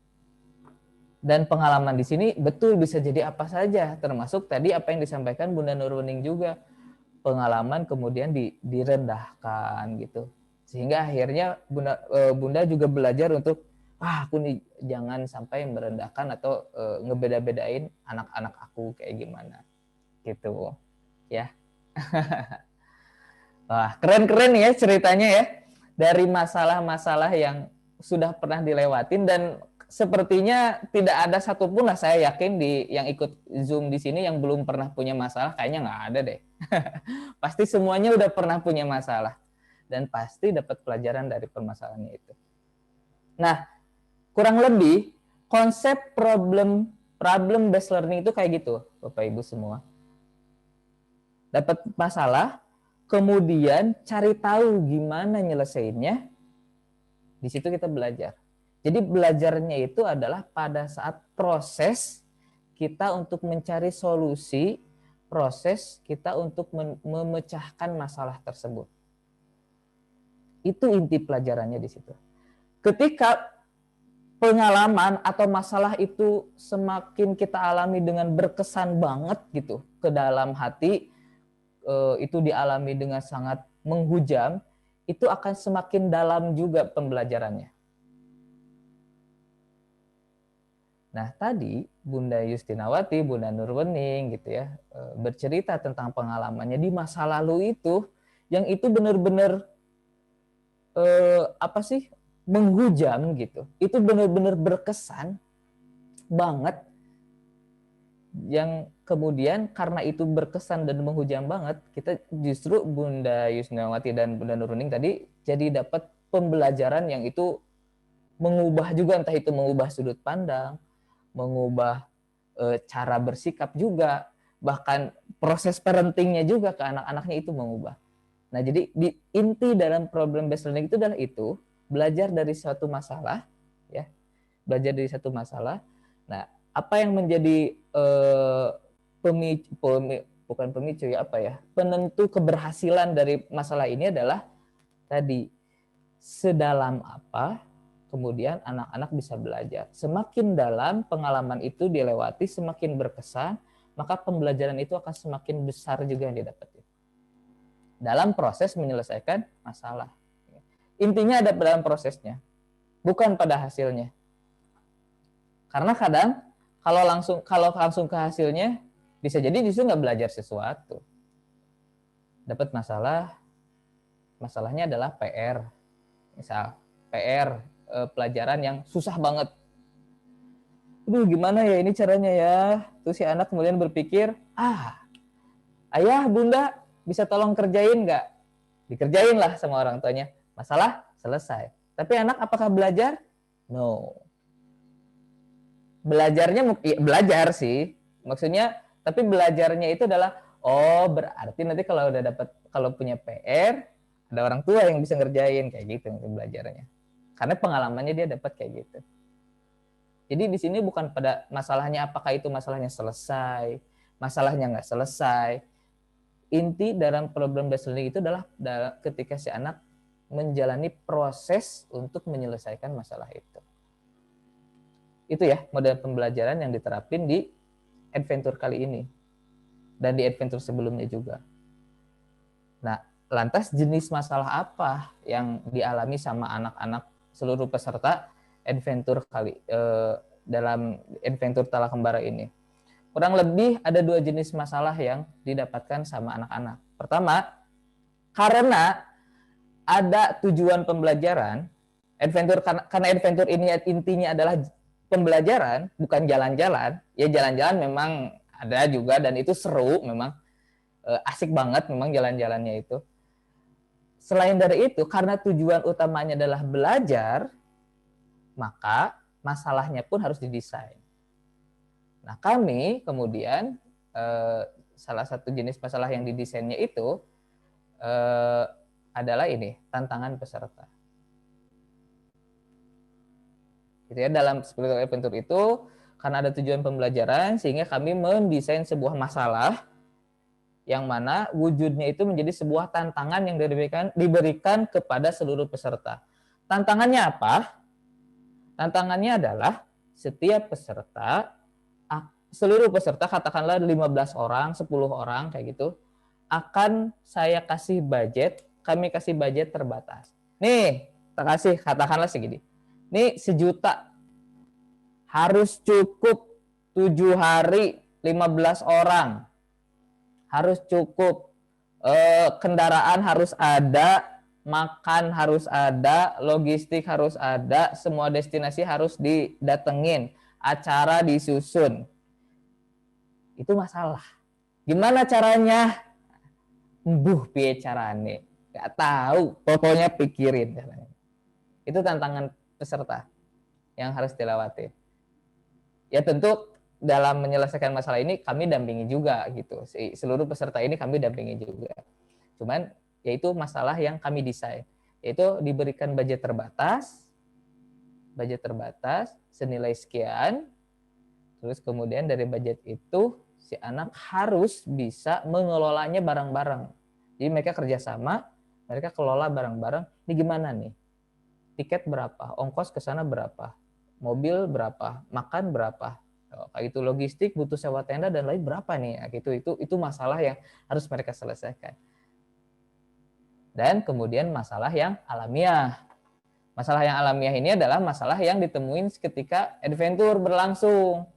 Dan pengalaman di sini betul bisa jadi apa saja, termasuk tadi apa yang disampaikan Bunda Nurwening juga, pengalaman kemudian direndahkan gitu, sehingga akhirnya Bunda juga belajar untuk aku nih jangan sampai merendahkan atau ngebeda-bedain anak-anak aku kayak gimana gitu ya. Wah, keren-keren ya ceritanya ya, dari masalah-masalah yang sudah pernah dilewatin, dan sepertinya tidak ada satupun lah saya yakin yang ikut Zoom di sini yang belum pernah punya masalah, kayaknya nggak ada deh. Pasti semuanya udah pernah punya masalah dan pasti dapat pelajaran dari permasalahannya itu. Nah, kurang lebih konsep problem based learning itu kayak gitu, Bapak Ibu semua. Dapat masalah, kemudian cari tahu gimana nyelesainnya. Di situ kita belajar. Jadi belajarnya itu adalah pada saat proses kita untuk mencari solusi, proses kita untuk memecahkan masalah tersebut. Itu inti pelajarannya di situ. Ketika pengalaman atau masalah itu semakin kita alami dengan berkesan banget gitu ke dalam hati, itu dialami dengan sangat menghujam, itu akan semakin dalam juga pembelajarannya. Nah, tadi Bunda Yustinawati, Bunda Nurwening gitu ya, bercerita tentang pengalamannya di masa lalu itu, yang itu benar-benar menghujam gitu. Itu benar-benar berkesan banget. yang kemudian karena itu berkesan dan menghujam banget, kita justru Bunda Yusnawati dan Bunda Nuruning tadi jadi dapat pembelajaran yang itu mengubah juga, entah itu mengubah sudut pandang, mengubah cara bersikap juga, bahkan proses parentingnya juga ke anak-anaknya itu mengubah. Nah, jadi inti dalam problem based learning itu adalah itu, belajar dari suatu masalah, ya, belajar dari satu masalah. Nah, apa yang menjadi bukan pemicu ya, apa ya, penentu keberhasilan dari masalah ini adalah tadi sedalam apa kemudian anak-anak bisa belajar. Semakin dalam pengalaman itu dilewati, semakin berkesan, maka pembelajaran itu akan semakin besar juga yang didapat dalam proses menyelesaikan masalah. Intinya ada dalam prosesnya, bukan pada hasilnya. Karena kadang kalau langsung ke hasilnya, bisa jadi justru nggak belajar sesuatu. Dapat masalah, masalahnya adalah PR. Misal PR, pelajaran yang susah banget. Aduh, gimana ya ini caranya ya? Terus si anak kemudian berpikir, ayah, bunda, bisa tolong kerjain nggak? Dikerjain lah sama orang tuanya. Masalah selesai. Tapi anak apakah belajar? No. Belajarnya belajar sih. Maksudnya, tapi belajarnya itu adalah, oh berarti nanti kalau punya PR, ada orang tua yang bisa ngerjain, kayak gitu belajarnya. Karena pengalamannya dia dapat kayak gitu. Jadi di sini bukan pada masalahnya apakah itu masalahnya selesai, masalahnya nggak selesai. Inti dalam problem based learning itu adalah ketika si anak menjalani proses untuk menyelesaikan masalah itu. Itu ya model pembelajaran yang diterapin di adventure kali ini dan di adventure sebelumnya juga. Nah, lantas jenis masalah apa yang dialami sama anak-anak seluruh peserta adventure dalam adventure Tala Kembara ini? Kurang lebih ada 2 jenis masalah yang didapatkan sama anak-anak. Pertama, karena ada tujuan pembelajaran, karena adventure ini intinya adalah pembelajaran, bukan jalan-jalan. Ya jalan-jalan memang ada juga dan itu seru, memang asik banget memang jalan-jalannya itu. Selain dari itu, karena tujuan utamanya adalah belajar, maka masalahnya pun harus didesain. Nah, kami kemudian salah satu jenis masalah yang didesainnya itu adalah ini, tantangan peserta. Gitu ya, dalam spiritual adventure itu karena ada tujuan pembelajaran sehingga kami mendesain sebuah masalah yang mana wujudnya itu menjadi sebuah tantangan yang diberikan kepada seluruh peserta. Tantangannya apa? Tantangannya adalah setiap peserta, seluruh peserta katakanlah 15 orang, 10 orang kayak gitu, akan saya kasih budget, kami kasih budget terbatas. Nih, kita kasih katakanlah segini. Nih 1 juta. Harus cukup 7 hari 15 orang. Harus cukup. Kendaraan harus ada, makan harus ada, logistik harus ada, semua destinasi harus didatengin, acara disusun. Itu masalah. Gimana caranya? Piye carane? Gak tahu, pokoknya pikirin. Itu tantangan peserta yang harus dilewati. Ya tentu dalam menyelesaikan masalah ini kami dampingi juga gitu. Seluruh peserta ini kami dampingi juga. Cuman yaitu masalah yang kami desain, yaitu diberikan budget terbatas senilai sekian. Terus kemudian dari budget itu si anak harus bisa mengelolanya bareng-bareng. Jadi mereka kerjasama, mereka kelola bareng-bareng. Ini gimana nih? Tiket berapa? Ongkos ke sana berapa? Mobil berapa? Makan berapa? Kayak itu logistik, butuh sewa tenda dan lain berapa nih? Nah, gitu itu masalah yang harus mereka selesaikan. Dan kemudian masalah yang alamiah. Masalah yang alamiah ini adalah masalah yang ditemuin ketika adventure berlangsung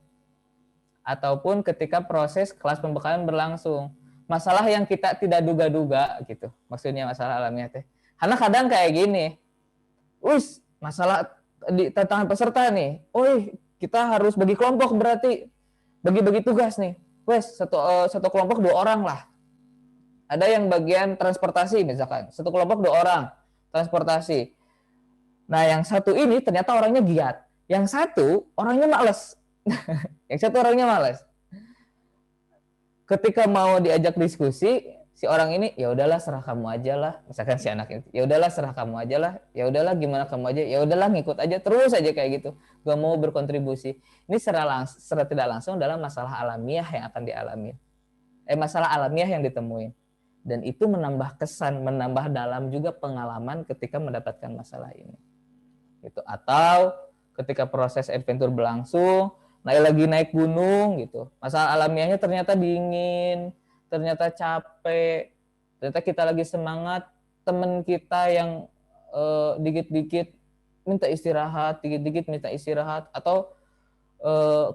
ataupun ketika proses kelas pembekalan berlangsung. Masalah yang kita tidak duga-duga gitu. Maksudnya masalah alamiah teh. Karena kadang kayak gini. Masalah di tantangan peserta nih. Kita harus bagi kelompok berarti. bagi-bagi tugas nih. Wes, satu kelompok 2 orang lah. Ada yang bagian transportasi misalkan, satu kelompok 2 orang transportasi. Nah, yang satu ini ternyata orangnya giat, yang satu orangnya malas. Yang satu orangnya malas. Ketika mau diajak diskusi, si orang ini, ya udahlah serah kamu aja lah, misalkan si anak itu, ya udahlah serah kamu aja lah, ya udahlah gimana kamu aja, ya udahlah ngikut aja terus aja kayak gitu, gak mau berkontribusi. Ini secara tidak langsung adalah masalah alamiah yang akan dialami, masalah alamiah yang ditemuin, dan itu menambah kesan, menambah dalam juga pengalaman ketika mendapatkan masalah ini. Gitu. Atau ketika proses adventure berlangsung, naik gunung gitu, masalah alamiahnya ternyata dingin, ternyata capek, ternyata kita lagi semangat, temen kita yang dikit-dikit minta istirahat, dikit-dikit minta istirahat, atau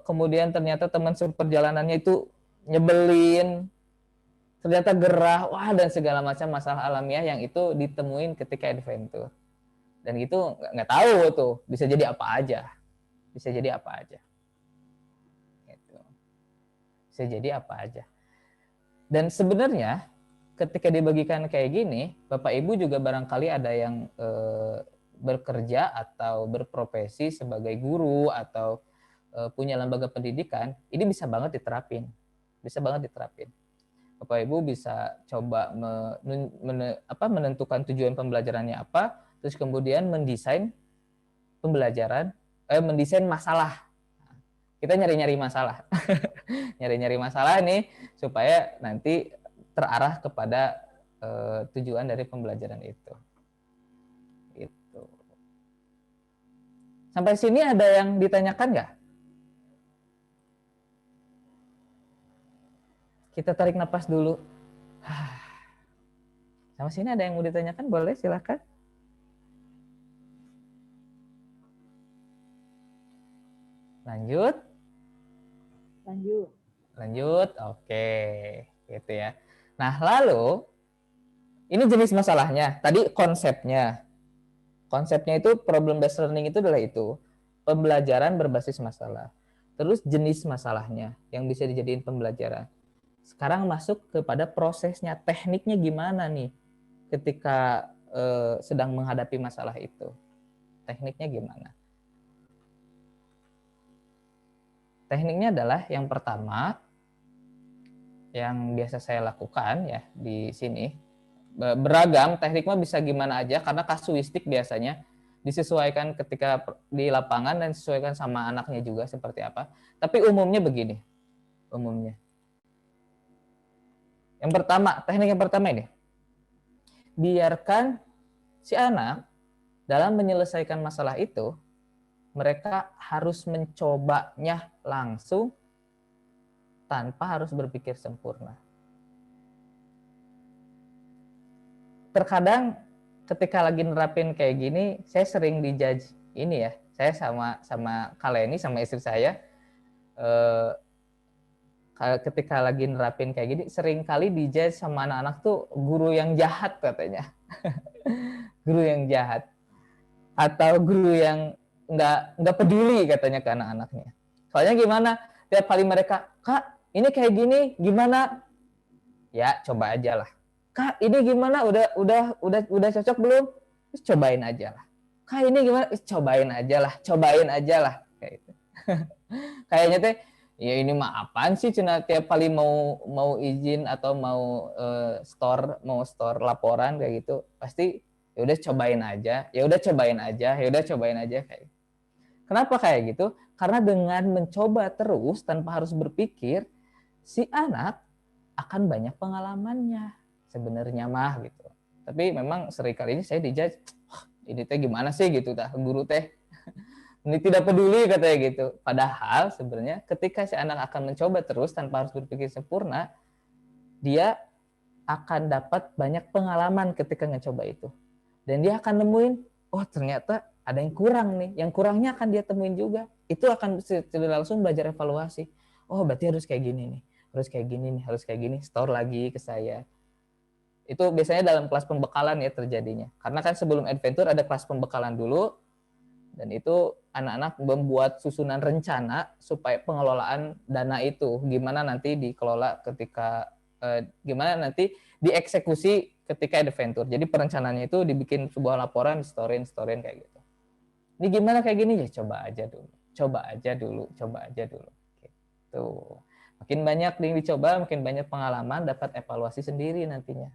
kemudian ternyata teman seperjalanannya itu nyebelin, ternyata gerah, wah, dan segala macam masalah alamiah yang itu ditemuin ketika adventure. Dan itu nggak tahu tuh, bisa jadi apa aja, bisa jadi apa aja, gitu. Bisa jadi apa aja. Dan sebenarnya ketika dibagikan kayak gini, Bapak Ibu juga barangkali ada yang bekerja atau berprofesi sebagai guru atau punya lembaga pendidikan, ini bisa banget diterapin. Bisa banget diterapin. Bapak Ibu bisa coba menentukan tujuan pembelajarannya apa, terus kemudian mendesain pembelajaran, mendesain masalah. Kita nyari-nyari masalah. Nyari-nyari masalah nih supaya nanti terarah kepada tujuan dari pembelajaran itu. Gitu. Sampai sini ada yang ditanyakan nggak? Kita tarik napas dulu. Sampai sini ada yang mau ditanyakan? Boleh, silakan. Lanjut. Lanjut, oke, gitu ya. Nah, lalu ini jenis masalahnya. Tadi konsepnya. Konsepnya itu problem based learning itu adalah itu, pembelajaran berbasis masalah. Terus jenis masalahnya yang bisa dijadiin pembelajaran. Sekarang masuk kepada prosesnya, tekniknya gimana nih ketika sedang menghadapi masalah itu. Tekniknya gimana? Tekniknya adalah yang pertama, yang biasa saya lakukan ya di sini, beragam, teknik mah bisa gimana aja karena kasuistik biasanya disesuaikan ketika di lapangan dan disesuaikan sama anaknya juga seperti apa. Tapi umumnya begini, umumnya. Yang pertama, teknik yang pertama ini, biarkan si anak dalam menyelesaikan masalah itu, mereka harus mencobanya langsung tanpa harus berpikir sempurna. Terkadang ketika lagi nerapin kayak gini, saya sering dijudge ini ya. Saya sama Kaleni, sama istri saya, ketika lagi nerapin kayak gini, sering kali dijudge sama anak-anak tuh guru yang jahat katanya. Guru yang jahat. Atau guru yang nggak peduli katanya ke anak-anaknya. Soalnya gimana? Tiap kali mereka, Kak, ini kayak gini, gimana? Ya, coba aja lah. Kak, ini gimana? Udah cocok belum? Terus cobain aja lah. Kak, ini gimana? Cobain aja lah. Kayak gitu. Kayaknya teh, ya ini mah apaan sih? Cina tiap kali mau izin atau mau store laporan kayak gitu, pasti ya udah cobain aja kayak gitu. Kenapa kayak gitu? Karena dengan mencoba terus tanpa harus berpikir, si anak akan banyak pengalamannya sebenarnya mah gitu. Tapi memang seringkali ini saya dijudge, ini teh gimana sih gitu tah guru teh. Ini tidak peduli katanya gitu. Padahal sebenarnya ketika si anak akan mencoba terus tanpa harus berpikir sempurna, dia akan dapat banyak pengalaman ketika mencoba itu. Dan dia akan nemuin, oh ternyata ada yang kurang nih. Yang kurangnya akan dia temuin juga. Itu akan tidak langsung belajar evaluasi. Oh berarti harus kayak gini nih. Harus kayak gini. Store lagi ke saya. Itu biasanya dalam kelas pembekalan ya terjadinya. Karena kan sebelum adventure ada kelas pembekalan dulu. Dan itu anak-anak membuat susunan rencana supaya pengelolaan dana itu gimana nanti dikelola ketika gimana nanti dieksekusi ketika adventure. Jadi perencanaannya itu dibikin sebuah laporan, story kayak gitu. Ini gimana kayak gini ya, coba aja dulu. Gitu. Makin banyak yang dicoba, makin banyak pengalaman, dapat evaluasi sendiri nantinya.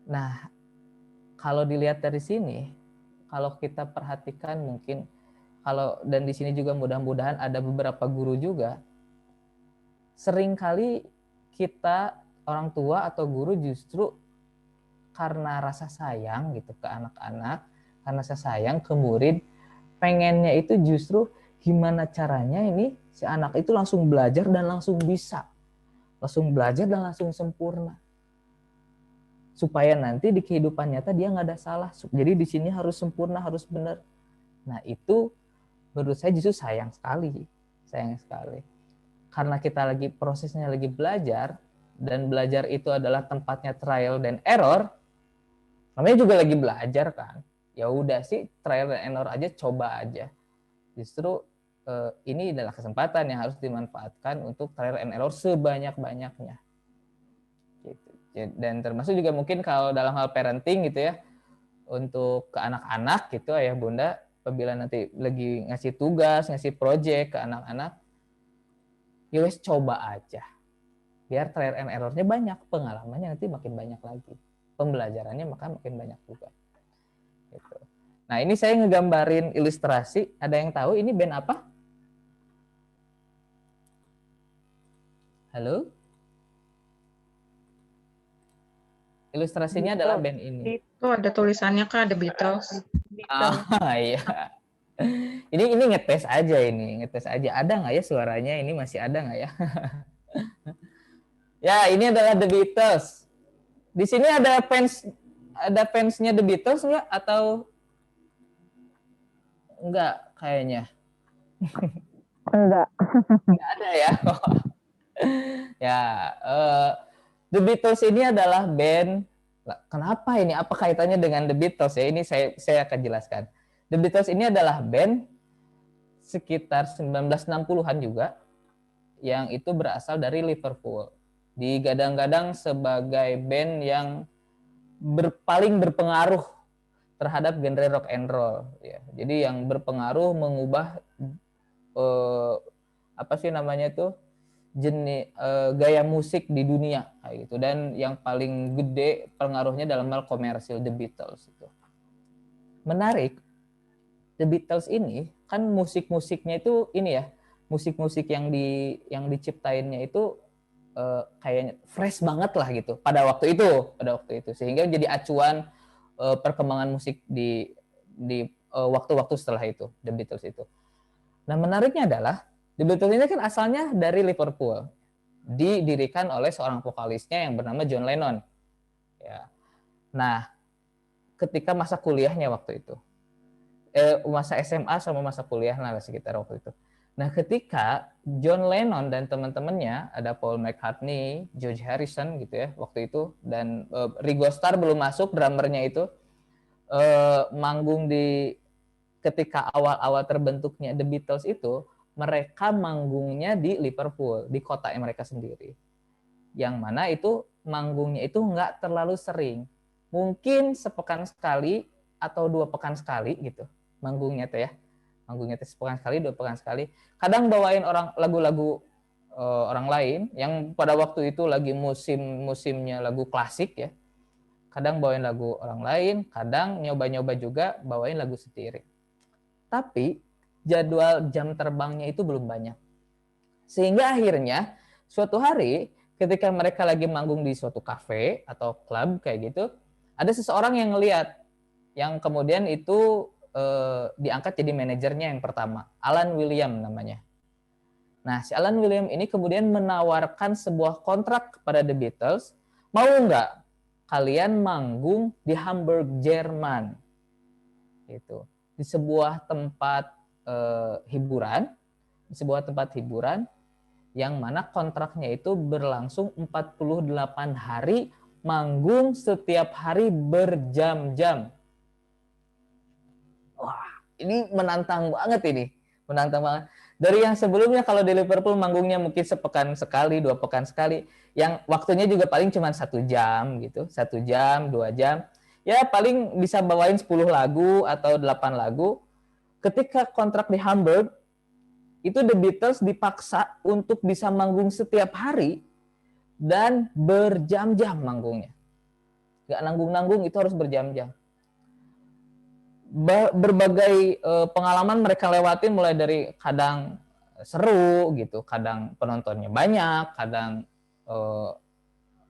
Nah, kalau dilihat dari sini, kalau kita perhatikan mungkin dan di sini juga mudah-mudahan ada beberapa guru juga, seringkali kita orang tua atau guru justru karena rasa sayang gitu ke anak-anak, karena rasa sayang ke murid, pengennya itu justru gimana caranya ini si anak itu langsung belajar dan langsung bisa, langsung belajar dan langsung sempurna. Supaya nanti di kehidupan nyata dia nggak ada salah. Jadi di sini harus sempurna, harus benar. Nah itu menurut saya justru sayang sekali. Karena kita lagi prosesnya lagi belajar, dan belajar itu adalah tempatnya trial dan error. Namanya juga lagi belajar kan. Ya udah sih trial dan error aja, coba aja. Justru ini adalah kesempatan yang harus dimanfaatkan untuk trial and error sebanyak-banyaknya. Gitu. Dan termasuk juga mungkin kalau dalam hal parenting gitu ya, untuk ke anak-anak gitu ayah bunda, apabila nanti lagi ngasih tugas, ngasih project ke anak-anak, ya wes coba aja. Biar trial and error-nya banyak, pengalamannya nanti makin banyak lagi. Pembelajarannya maka makin banyak juga. Gitu. Nah ini saya ngegambarin ilustrasi, ada yang tahu ini band apa? Halo? Ilustrasinya adalah band ini. Itu ada tulisannya Kak, The Beatles. Iya. Ini ngetes aja Ada nggak ya suaranya? Ini masih ada nggak ya? Ya, ini adalah The Beatles. Di sini ada fansnya The Beatles nggak? Atau enggak kayaknya? Enggak. Enggak ada ya. Ya, The Beatles ini adalah band. Kenapa ini? Apa kaitannya dengan The Beatles ya? Ini saya akan jelaskan. The Beatles ini adalah band sekitar 1960-an juga, yang itu berasal dari Liverpool. Digadang-gadang sebagai band yang paling berpengaruh terhadap genre rock and roll. Ya. Jadi yang berpengaruh mengubah jenis gaya musik di dunia kayak gitu, dan yang paling gede pengaruhnya dalam hal komersil The Beatles itu. Menarik, The Beatles ini kan musik-musiknya itu ini ya, musik-musik yang diciptainnya itu kayaknya fresh banget lah gitu pada waktu itu sehingga jadi acuan perkembangan musik di waktu-waktu setelah itu, The Beatles itu. Nah menariknya adalah The Beatles ini kan asalnya dari Liverpool, didirikan oleh seorang vokalisnya yang bernama John Lennon. Ya. Nah, ketika masa kuliahnya waktu itu, masa SMA sama masa kuliah lah sekitar waktu itu. Nah, ketika John Lennon dan teman-temannya, ada Paul McCartney, George Harrison gitu ya waktu itu, dan Ringo Starr belum masuk, drummernya itu manggung ketika awal-awal terbentuknya The Beatles itu. Mereka manggungnya di Liverpool, di kota mereka sendiri. Yang mana itu manggungnya itu nggak terlalu sering. Mungkin sepekan sekali atau 2 pekan sekali gitu. Manggungnya tuh ya. Manggungnya tuh sepekan sekali, 2 pekan sekali. Kadang bawain lagu-lagu orang lain yang pada waktu itu lagi musimnya lagu klasik ya. Kadang bawain lagu orang lain, kadang nyoba-nyoba juga bawain lagu sendiri. Tapi jadwal jam terbangnya itu belum banyak. Sehingga akhirnya suatu hari ketika mereka lagi manggung di suatu kafe atau klub kayak gitu, ada seseorang yang ngelihat, yang kemudian itu diangkat jadi manajernya yang pertama, Alan William namanya. Nah, si Alan William ini kemudian menawarkan sebuah kontrak kepada The Beatles, mau nggak kalian manggung di Hamburg, Jerman, gitu, di sebuah tempat hiburan, yang mana kontraknya itu berlangsung 48 hari, manggung setiap hari berjam-jam. ini menantang banget ini. Menantang banget. Dari yang sebelumnya kalau di Liverpool manggungnya mungkin sepekan sekali, 2 pekan sekali, yang waktunya juga paling cuma 1 jam gitu, 1 jam, 2 jam. Ya paling bisa bawain 10 lagu atau 8 lagu. Ketika kontrak di Hamburg, itu The Beatles dipaksa untuk bisa manggung setiap hari dan berjam-jam manggungnya. Nggak nanggung-nanggung, itu harus berjam-jam. Berbagai pengalaman mereka lewatin, mulai dari kadang seru gitu, kadang penontonnya banyak,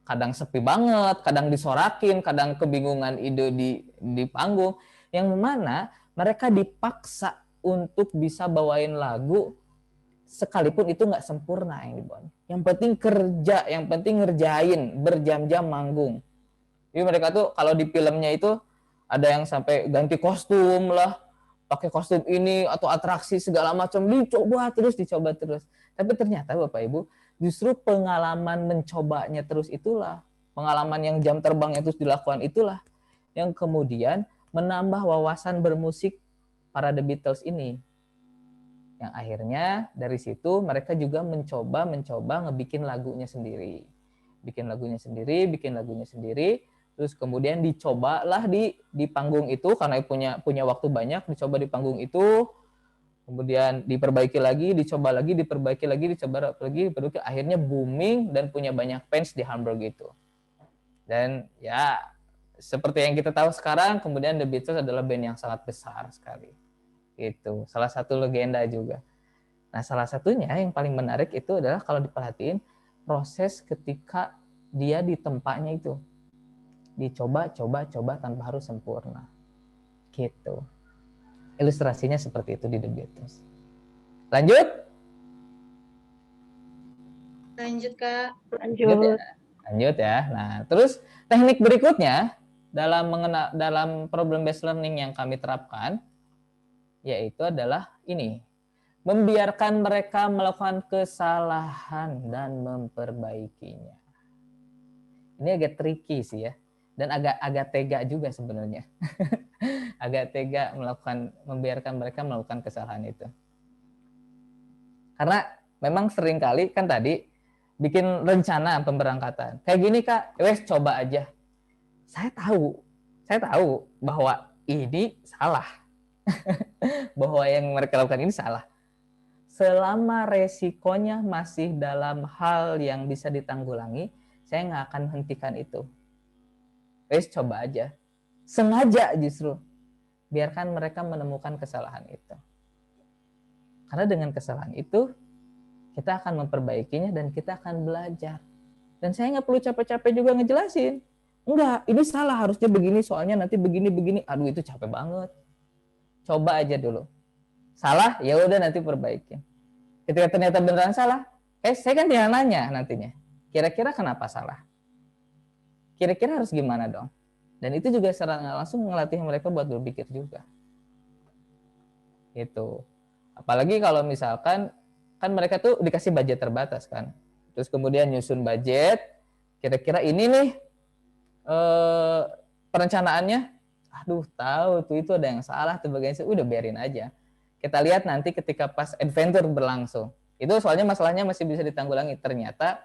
kadang sepi banget, kadang disorakin, kadang kebingungan ide di panggung, yang mana mereka dipaksa untuk bisa bawain lagu sekalipun itu nggak sempurna yang dibawain. Yang penting kerja, yang penting ngerjain, berjam-jam manggung. Jadi mereka tuh kalau di filmnya itu ada yang sampai ganti kostum lah, pakai kostum ini atau atraksi segala macam, dicoba terus. Tapi ternyata Bapak Ibu, justru pengalaman mencobanya terus itulah, pengalaman yang jam terbangnya terus dilakukan itulah yang kemudian menambah wawasan bermusik para The Beatles ini. Yang akhirnya dari situ mereka juga mencoba ngebikin lagunya sendiri. Bikin lagunya sendiri, terus kemudian dicobalah di panggung itu, karena punya waktu banyak, dicoba di panggung itu, kemudian diperbaiki lagi, dicoba lagi, diperbaiki lagi, dicoba lagi, akhirnya booming dan punya banyak fans di Hamburg itu. Dan ya seperti yang kita tahu sekarang, kemudian The Beatles adalah band yang sangat besar sekali. Itu salah satu legenda juga. Nah, salah satunya yang paling menarik itu adalah kalau diperhatiin proses ketika dia di tempatnya itu. Dicoba tanpa harus sempurna. Gitu. Ilustrasinya seperti itu di The Beatles. Lanjut? Lanjut, Kak. Lanjut ya. Nah, terus teknik berikutnya dalam problem based learning yang kami terapkan yaitu adalah ini. Membiarkan mereka melakukan kesalahan dan memperbaikinya. Ini agak tricky sih ya. Dan agak tega juga sebenarnya. Agak tega membiarkan mereka melakukan kesalahan itu. Karena memang sering kali kan tadi bikin rencana pemberangkatan. Kayak gini Kak, wes coba aja. Saya tahu bahwa ini salah. Bahwa yang mereka lakukan ini salah. Selama resikonya masih dalam hal yang bisa ditanggulangi, saya nggak akan hentikan itu. Wes coba aja. Sengaja justru. Biarkan mereka menemukan kesalahan itu. Karena dengan kesalahan itu, kita akan memperbaikinya dan kita akan belajar. Dan saya nggak perlu capek-capek juga ngejelasin. Enggak, ini salah, harusnya begini, soalnya nanti begini. Aduh, itu capek banget. Coba aja dulu. Salah, ya udah nanti perbaikin. Ketika ternyata beneran salah, saya kan tinggal nanya nantinya. Kira-kira kenapa salah? Kira-kira harus gimana dong? Dan itu juga secara langsung ngelatih mereka buat berpikir juga. Gitu. Apalagi kalau misalkan kan mereka tuh dikasih budget terbatas kan. Terus kemudian nyusun budget, kira-kira ini nih perencanaannya, aduh tahu tuh itu ada yang salah tuh bagian udah biarin aja. Kita lihat nanti ketika pas adventure berlangsung. Itu soalnya masalahnya masih bisa ditanggulangi. Ternyata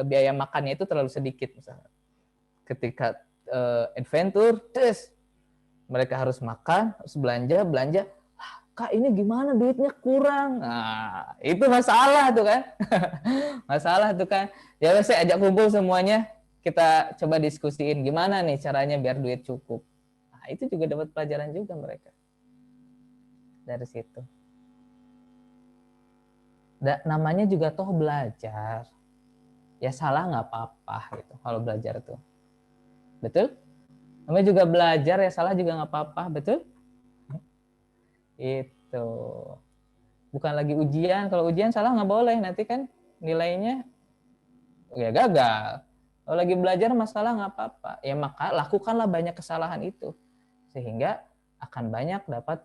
biaya makannya itu terlalu sedikit misalnya. Ketika adventure, terus mereka harus makan, harus belanja. Kak ini gimana duitnya kurang? Nah, itu masalah tuh kan. Masalah tuh kan. Ya saya ajak kumpul semuanya, kita coba diskusiin gimana nih caranya biar duit cukup. Nah, itu juga dapat pelajaran juga mereka. Dari situ. Namanya juga toh belajar. Ya salah nggak apa-apa gitu kalau belajar tuh. Betul? Namanya juga belajar, ya salah juga nggak apa-apa, betul? Itu. Bukan lagi ujian, kalau ujian salah nggak boleh, nanti kan nilainya ya gagal. Kalau lagi belajar masalah nggak apa-apa, ya maka lakukanlah banyak kesalahan itu. Sehingga akan banyak dapat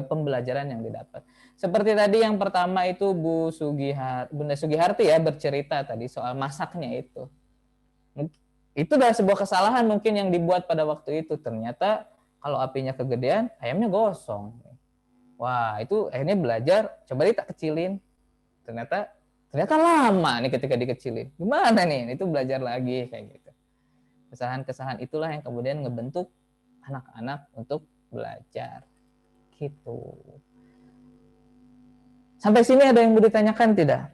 pembelajaran yang didapat. Seperti tadi yang pertama itu Bunda Sugiharti ya bercerita tadi soal masaknya itu. Itu adalah sebuah kesalahan mungkin yang dibuat pada waktu itu. Ternyata kalau apinya kegedean, ayamnya gosong. Wah, itu akhirnya belajar, coba tak kecilin. Ternyata lama nih ketika dikecilin. Gimana nih? Itu belajar lagi kayak gitu. Kesalahan-kesalahan itulah yang kemudian ngebentuk anak-anak untuk belajar. Gitu. Sampai sini ada yang mau ditanyakan tidak?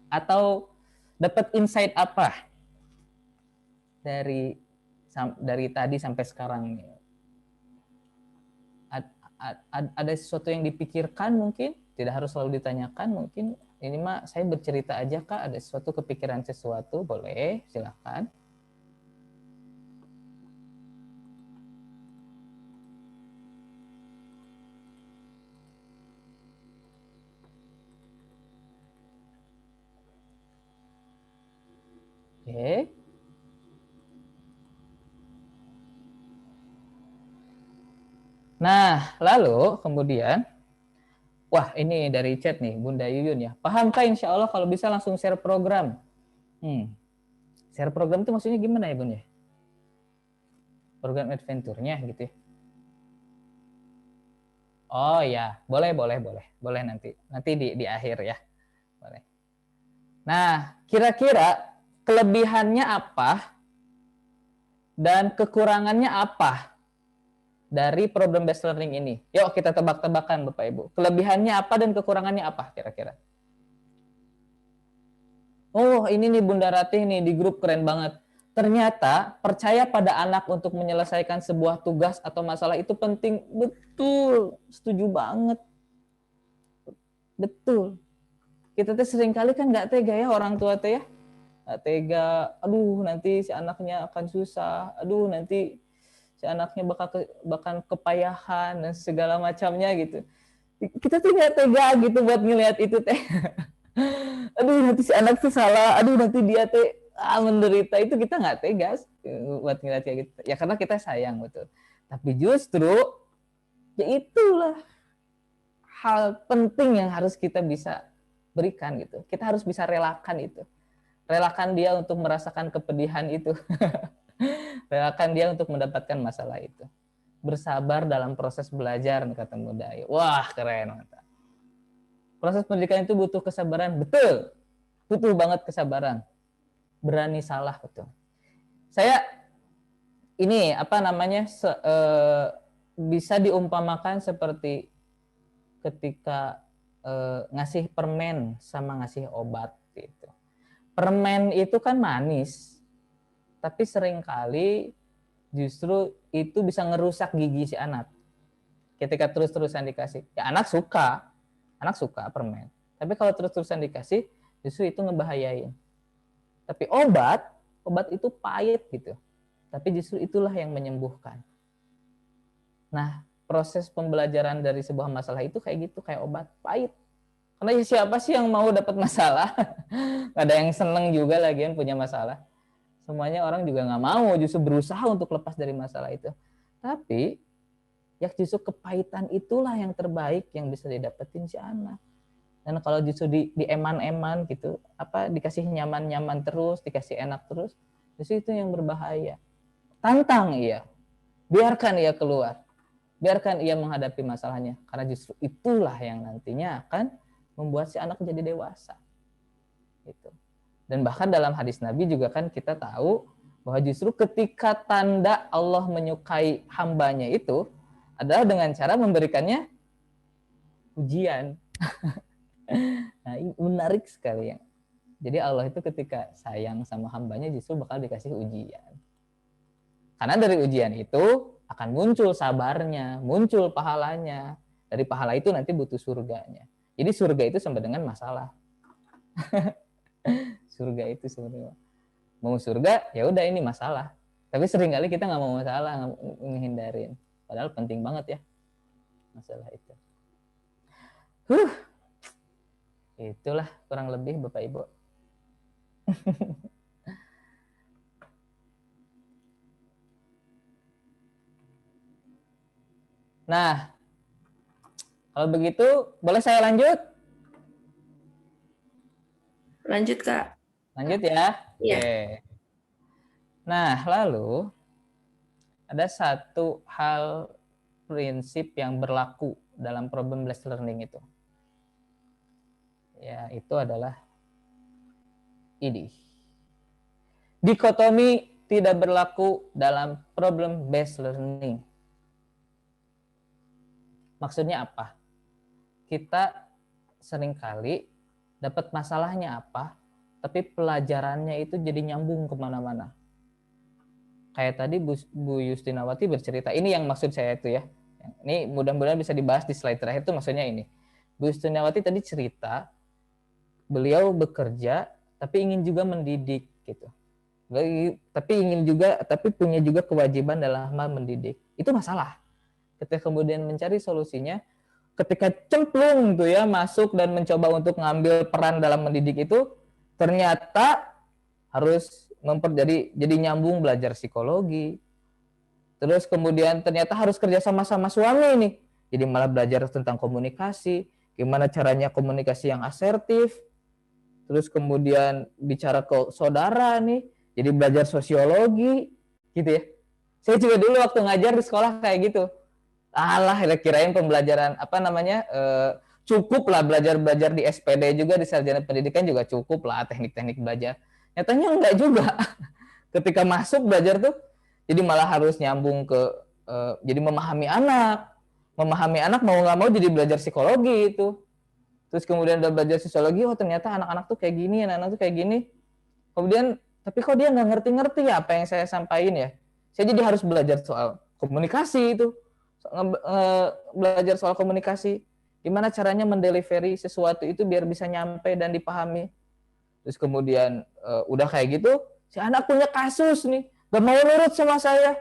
Atau dapat insight apa dari tadi sampai sekarang nih? Ada sesuatu yang dipikirkan mungkin? Tidak harus selalu ditanyakan mungkin. Ini mah saya bercerita aja Kak, ada sesuatu kepikiran sesuatu, boleh, silakan. Oke. Nah, lalu kemudian, wah ini dari chat nih, Bunda Yuyun ya. Paham Kak insya Allah kalau bisa langsung share program. Share program itu maksudnya gimana ya Bun ya? Program adventure-nya gitu ya. Oh ya, boleh nanti di akhir ya. Boleh. Nah, kira-kira kelebihannya apa dan kekurangannya apa dari problem based learning ini? Yuk kita tebak-tebakan Bapak Ibu. Kelebihannya apa dan kekurangannya apa kira-kira? Oh, ini nih Bunda Ratih nih di grup keren banget. Ternyata percaya pada anak untuk menyelesaikan sebuah tugas atau masalah itu penting. Betul, setuju banget. Betul. Kita tuh seringkali kan nggak tega ya orang tua teh ya. Nggak tega, aduh nanti si anaknya akan susah, aduh nanti si anaknya bakal kepayahan dan segala macamnya gitu. Kita tuh nggak tega gitu buat ngelihat itu teh. Aduh nanti si anak tuh salah, aduh nanti dia teh menderita, itu kita nggak tegas buat ngeliat kayak gitu. Ya karena kita sayang betul. Tapi justru ya itulah hal penting yang harus kita bisa berikan gitu. Kita harus bisa relakan itu. Relakan dia untuk merasakan kepedihan itu. Relakan dia untuk mendapatkan masalah itu. Bersabar dalam proses belajar kata Bunda Ayu. Wah keren. Proses pendidikan itu butuh kesabaran, betul. Butuh banget kesabaran. Berani salah betul. Saya ini bisa diumpamakan seperti ketika ngasih permen sama ngasih obat gitu. Permen itu kan manis, tapi seringkali justru itu bisa ngerusak gigi si anak. Ketika terus-terusan dikasih, ya anak suka permen. Tapi kalau terus-terusan dikasih, justru itu ngebahayain. Tapi obat itu pahit gitu. Tapi justru itulah yang menyembuhkan. Nah, proses pembelajaran dari sebuah masalah itu kayak gitu, kayak obat pahit. Karena siapa sih yang mau dapat masalah? Gak ada yang seneng juga lagian punya masalah. Semuanya orang juga nggak mau, justru berusaha untuk lepas dari masalah itu. Tapi ya justru kepahitan itulah yang terbaik yang bisa didapetin si anak. Dan kalau justru di eman-eman gitu, dikasih nyaman-nyaman terus, dikasih enak terus, justru itu yang berbahaya. Tantang ia, biarkan ia keluar, biarkan ia menghadapi masalahnya, karena justru itulah yang nantinya akan membuat si anak menjadi dewasa. Gitu. Dan bahkan dalam hadis Nabi juga kan kita tahu bahwa justru ketika tanda Allah menyukai hambanya itu adalah dengan cara memberikannya ujian. Nah, ini menarik sekali ya. Jadi Allah itu ketika sayang sama hambanya justru bakal dikasih ujian. Karena dari ujian itu akan muncul sabarnya, muncul pahalanya. Dari pahala itu nanti butuh surganya. Jadi surga itu sama dengan masalah. Surga itu sebenarnya. Mau surga, ya udah ini masalah. Tapi seringkali kita nggak mau masalah, menghindarin. Padahal penting banget ya masalah itu. Itulah kurang lebih Bapak Ibu. Nah, kalau begitu boleh saya lanjut? Lanjut Kak. Lanjut ya. Iya. Oke. Nah, lalu ada satu hal prinsip yang berlaku dalam problem based learning itu. Ya, itu adalah ini. Dikotomi tidak berlaku dalam problem based learning. Maksudnya apa? Kita seringkali dapat masalahnya apa, tapi pelajarannya itu jadi nyambung kemana-mana. Kayak tadi Bu Yustinawati bercerita, ini yang maksud saya itu ya. Ini mudah-mudahan bisa dibahas di slide terakhir itu maksudnya ini. Bu Yustinawati tadi cerita, beliau bekerja tapi ingin juga mendidik gitu. Tapi punya juga kewajiban dalam hal mendidik. Itu masalah. Ketika kemudian mencari solusinya, ketika cemplung tuh ya masuk dan mencoba untuk ngambil peran dalam mendidik itu, ternyata harus jadi nyambung belajar psikologi. Terus kemudian ternyata harus kerja sama suami nih. Jadi malah belajar tentang komunikasi, gimana caranya komunikasi yang asertif. Terus kemudian bicara ke saudara nih, jadi belajar sosiologi gitu ya. Saya juga dulu waktu ngajar di sekolah kayak gitu. Alah, kirain pembelajaran cukup lah belajar di SPD juga, di sarjana pendidikan juga cukup lah teknik-teknik belajar. Nyatanya enggak juga. Ketika masuk belajar tuh jadi malah harus nyambung ke jadi memahami anak mau nggak mau jadi belajar psikologi itu. Terus kemudian udah belajar sosiologi, oh ternyata anak-anak tuh kayak gini, anak-anak tuh kayak gini. Kemudian tapi kok dia nggak ngerti-ngerti ya apa yang saya sampaikan ya. Saya jadi harus belajar soal komunikasi itu. Belajar soal komunikasi, gimana caranya mendelivery sesuatu itu biar bisa nyampe dan dipahami. Terus kemudian udah kayak gitu, si anak punya kasus nih, gak mau nurut sama saya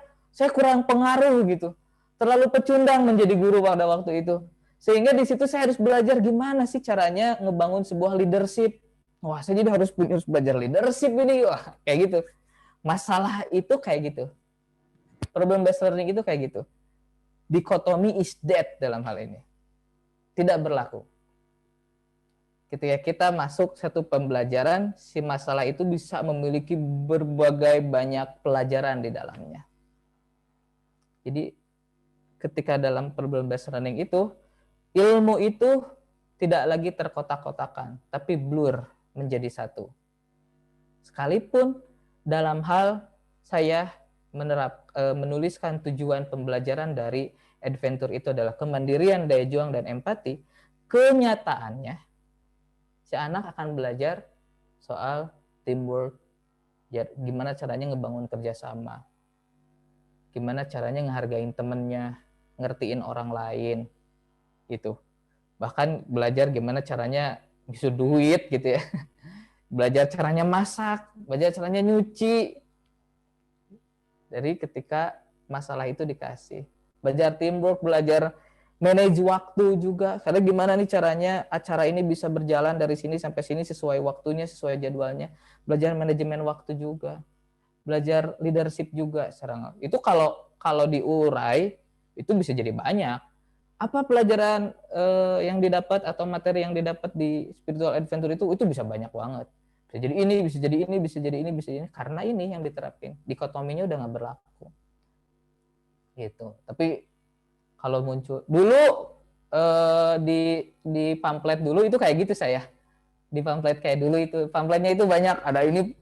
kurang pengaruh gitu, terlalu pecundang menjadi guru pada waktu itu. Sehingga di situ saya harus belajar gimana sih caranya ngebangun sebuah leadership. Wah, saya jadi harus belajar leadership ini, wah kayak gitu. Masalah itu kayak gitu. Problem based learning itu kayak gitu. Dikotomi is dead dalam hal ini. Tidak berlaku. Ketika kita masuk satu pembelajaran, si masalah itu bisa memiliki berbagai banyak pelajaran di dalamnya. Jadi ketika dalam problem based learning itu, ilmu itu tidak lagi terkotak-kotakan, tapi blur menjadi satu. Sekalipun dalam hal saya menuliskan tujuan pembelajaran dari adventure itu adalah kemandirian, daya juang, dan empati, kenyataannya si anak akan belajar soal teamwork, gimana caranya ngebangun kerjasama, gimana caranya ngehargain temennya, ngertiin orang lain, gitu. Bahkan belajar gimana caranya ngisi duit gitu ya, belajar caranya masak, belajar caranya nyuci. Dari ketika masalah itu dikasih. Belajar teamwork, belajar manage waktu juga. Karena gimana nih caranya acara ini bisa berjalan dari sini sampai sini sesuai waktunya, sesuai jadwalnya. Belajar manajemen waktu juga. Belajar leadership juga. Itu kalau diurai, itu bisa jadi banyak. Apa pelajaran yang didapat atau materi yang didapat di spiritual adventure itu bisa banyak banget. Bisa jadi ini, bisa jadi ini, bisa jadi ini, bisa jadi ini. Karena ini yang diterapin. Dikotominya udah nggak berlaku. Gitu. Tapi kalau muncul dulu di pamflet dulu itu kayak gitu saya. Di pamflet kayak dulu itu. Pamfletnya itu banyak. Ada ini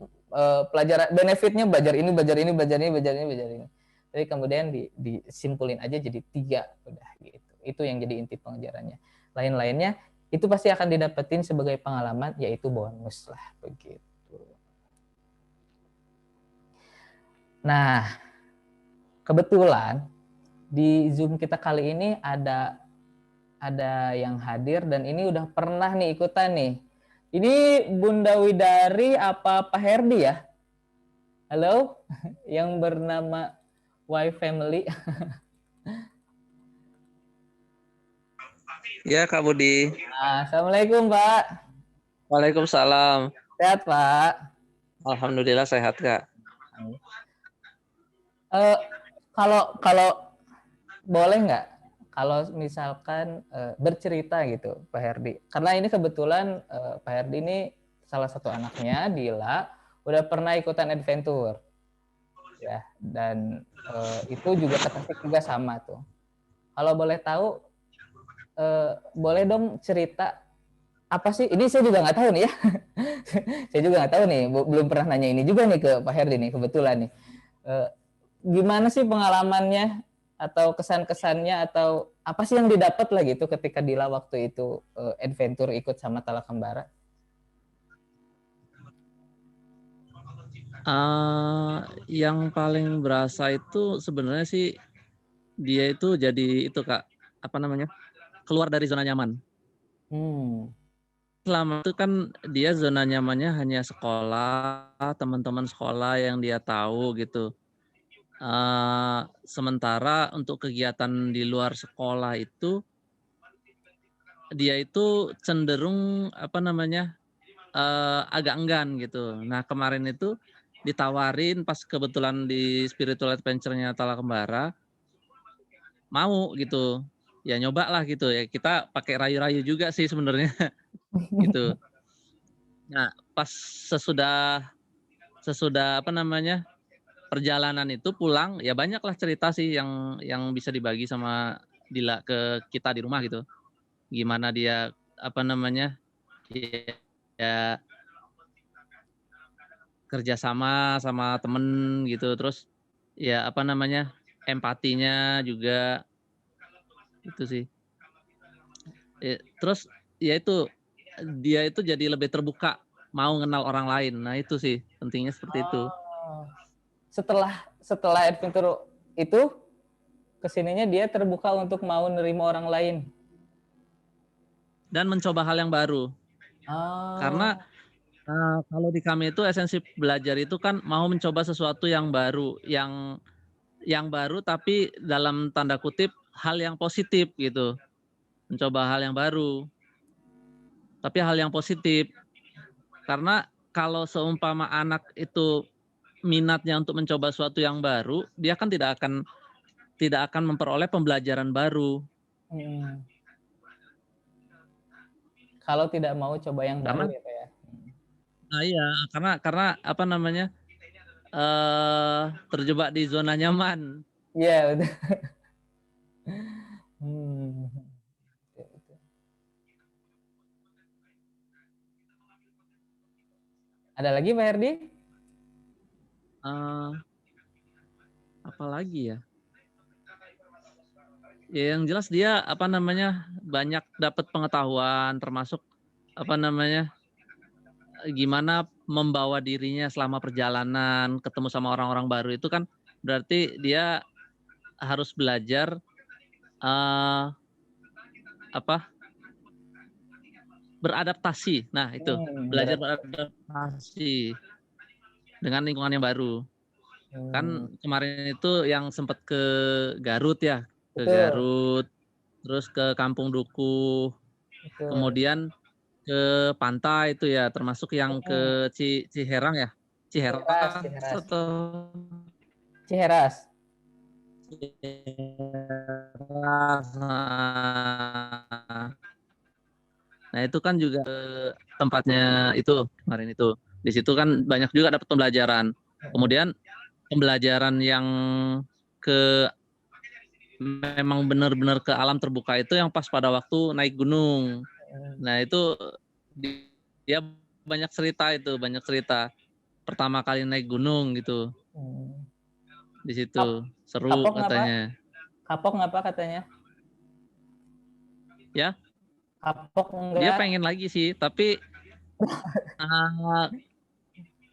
pelajaran benefitnya belajar ini, belajar ini, belajar ini, belajar ini, belajar ini. Tapi kemudian disimpulin aja jadi 3 udah gitu. Itu yang jadi inti pengajarannya. Lain-lainnya itu pasti akan didapetin sebagai pengalaman, yaitu bonus lah begitu. Nah, kebetulan di Zoom kita kali ini ada yang hadir dan ini udah pernah nih ikutan nih. Ini Bunda Widari apa Pak Herdi ya? Halo, yang bernama Y Family. Ya, Kak Budi. Assalamualaikum, Pak. Waalaikumsalam. Sehat, Pak? Alhamdulillah sehat, Kak. Kalau boleh nggak, kalau misalkan bercerita gitu, Pak Herdi. Karena ini kebetulan Pak Herdi ini salah satu anaknya, Dila, udah pernah ikutan adventure. ya. Dan itu juga ke Tasik juga sama tuh. Kalau boleh tahu, boleh dong cerita apa sih? Ini saya juga nggak tahu nih ya. Saya juga nggak tahu nih, belum pernah nanya ini juga nih ke Pak Herdi nih kebetulan nih. Gimana sih pengalamannya atau kesan-kesannya atau apa sih yang didapat lah gitu ketika Dila waktu itu adventure ikut sama Tala Kembara? Yang paling berasa itu sebenarnya sih dia itu jadi itu Kak, apa namanya, keluar dari zona nyaman. Selama itu kan dia zona nyamannya hanya sekolah, teman-teman sekolah yang dia tahu gitu. Sementara untuk kegiatan di luar sekolah itu dia itu cenderung apa namanya, agak enggan gitu. Nah kemarin itu ditawarin pas kebetulan di spiritual adventure-nya Tala Kembara, mau gitu, ya nyoba lah gitu ya, kita pakai rayu-rayu juga sih sebenarnya gitu. Nah pas sesudah apa namanya, perjalanan itu pulang, ya banyaklah cerita sih yang bisa dibagi sama Dila ke kita di rumah gitu. Gimana dia apa namanya, ya kerja sama temen gitu, terus ya apa namanya, empatinya juga itu sih. Terus ya itu dia itu jadi lebih terbuka, mau kenal orang lain. Nah itu sih pentingnya seperti itu. Setelah adventure itu kesininya dia terbuka untuk mau nerima orang lain dan mencoba hal yang baru. Karena kalau di kami itu esensi belajar itu kan mau mencoba sesuatu yang baru, yang baru tapi dalam tanda kutip hal yang positif gitu. Mencoba hal yang baru, tapi hal yang positif. Karena kalau seumpama anak itu minatnya untuk mencoba sesuatu yang baru, dia kan tidak akan memperoleh pembelajaran baru. Kalau tidak mau coba yang baru ya Pak ya. Nah iya, karena apa namanya, terjebak di zona nyaman. Iya betul. Ada lagi Pak Herdi? Apa lagi ya? Ya yang jelas dia apa namanya, banyak dapat pengetahuan, termasuk apa namanya, gimana membawa dirinya selama perjalanan, ketemu sama orang-orang baru itu kan berarti dia harus belajar beradaptasi. Nah itu belajar beradaptasi dengan lingkungan yang baru. Kan kemarin itu yang sempat ke Garut ya, ke Garut, terus ke Kampung Dukuh, kemudian ke pantai itu ya, termasuk yang ke Ciherang ya, Ciheras atau Ciheras. Nah itu kan juga tempatnya itu kemarin itu. Di situ kan banyak juga dapat pembelajaran. Kemudian pembelajaran yang memang benar-benar ke alam terbuka itu yang pas pada waktu naik gunung. Nah itu dia banyak cerita. Pertama kali naik gunung gitu. Di situ seru kapok katanya. Kapok ngapa katanya? Ya? Kapok enggak? Dia pengen lagi sih, tapi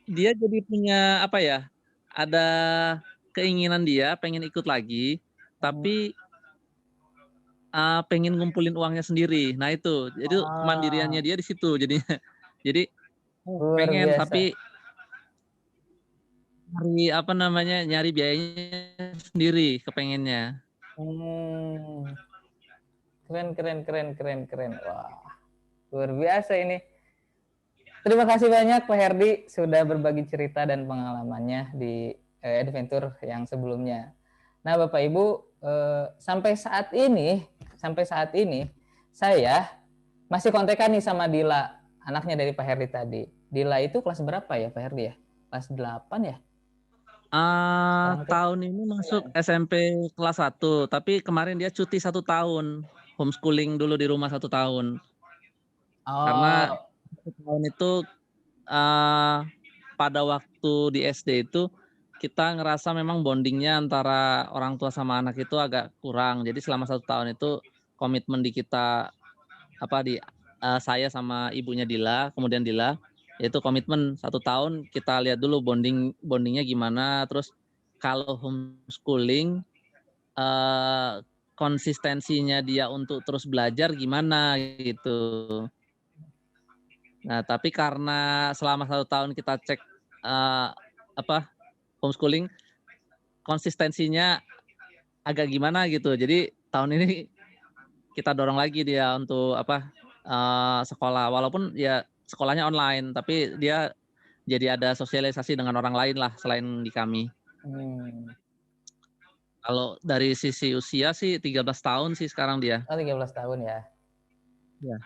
dia jadi punya apa ya? Ada keinginan dia pengen ikut lagi, tapi pengen ngumpulin uangnya sendiri. Nah itu, jadi kemandiriannya dia di situ jadinya. Jadi pengen tapi nyari biayanya sendiri, kepengennya. Keren. Wah, luar biasa ini. Terima kasih banyak Pak Herdi sudah berbagi cerita dan pengalamannya di adventure yang sebelumnya. Nah, Bapak Ibu, sampai saat ini saya masih kontekan nih sama Dila, anaknya dari Pak Herdi tadi. Dila itu kelas berapa ya Pak Herdi ya? Kelas 8 ya? Sekarang teh? Tahun ini masuk SMP kelas 1, tapi kemarin dia cuti 1 tahun, homeschooling dulu di rumah 1 tahun. Karena Oh, 1 tahun itu, eee, pada waktu di SD itu, kita ngerasa memang bonding-nya antara orang tua sama anak itu agak kurang. Jadi selama 1 tahun itu komitmen di kita, saya sama ibunya Dila, kemudian Dila, yaitu komitmen 1 tahun kita lihat dulu bondingnya gimana, terus kalau homeschooling, eee, konsistensinya dia untuk terus belajar gimana gitu. Nah, tapi karena selama 1 tahun kita cek, eee, homeschooling konsistensinya agak gimana gitu. Jadi tahun ini kita dorong lagi dia untuk sekolah. Walaupun ya sekolahnya online, tapi dia jadi ada sosialisasi dengan orang lain lah selain di kami. hmm. Kalau dari sisi usia sih 13 tahun sih sekarang dia. Oh, 13 tahun ya. Iya.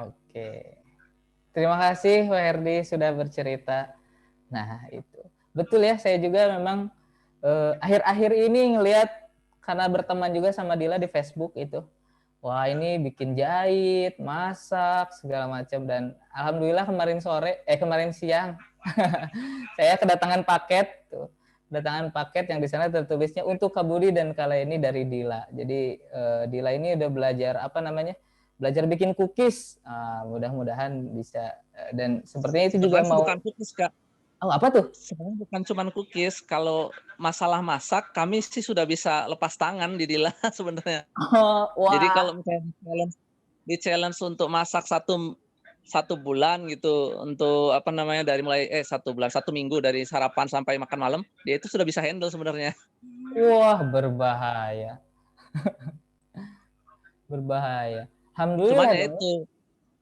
Oke. Terima kasih Pak Herdi sudah bercerita. Nah, itu. Betul ya, saya juga memang akhir-akhir ini ngelihat karena berteman juga sama Dila di Facebook itu. Wah, ini bikin jahit, masak, segala macam, dan alhamdulillah kemarin siang saya kedatangan paket tuh. Kedatangan paket yang di sana tertulisnya untuk Kak Budi dan kali ini dari Dila. Jadi Dila ini udah belajar belajar bikin cookies. Mudah-mudahan bisa, dan sepertinya itu juga Sebenarnya mau. bukan cookies, Kak. Oh, apa tuh? Sebenarnya bukan cuma cookies. Kalau masalah masak, kami sih sudah bisa lepas tangan di Dila sebenarnya. Oh, Jadi wah. kalau misalnya di challenge untuk masak satu bulan gitu, untuk dari mulai 1 minggu dari sarapan sampai makan malam, dia itu sudah bisa handle sebenarnya. Wah, berbahaya. Berbahaya. Alhamdulillah Cuman ya dong. itu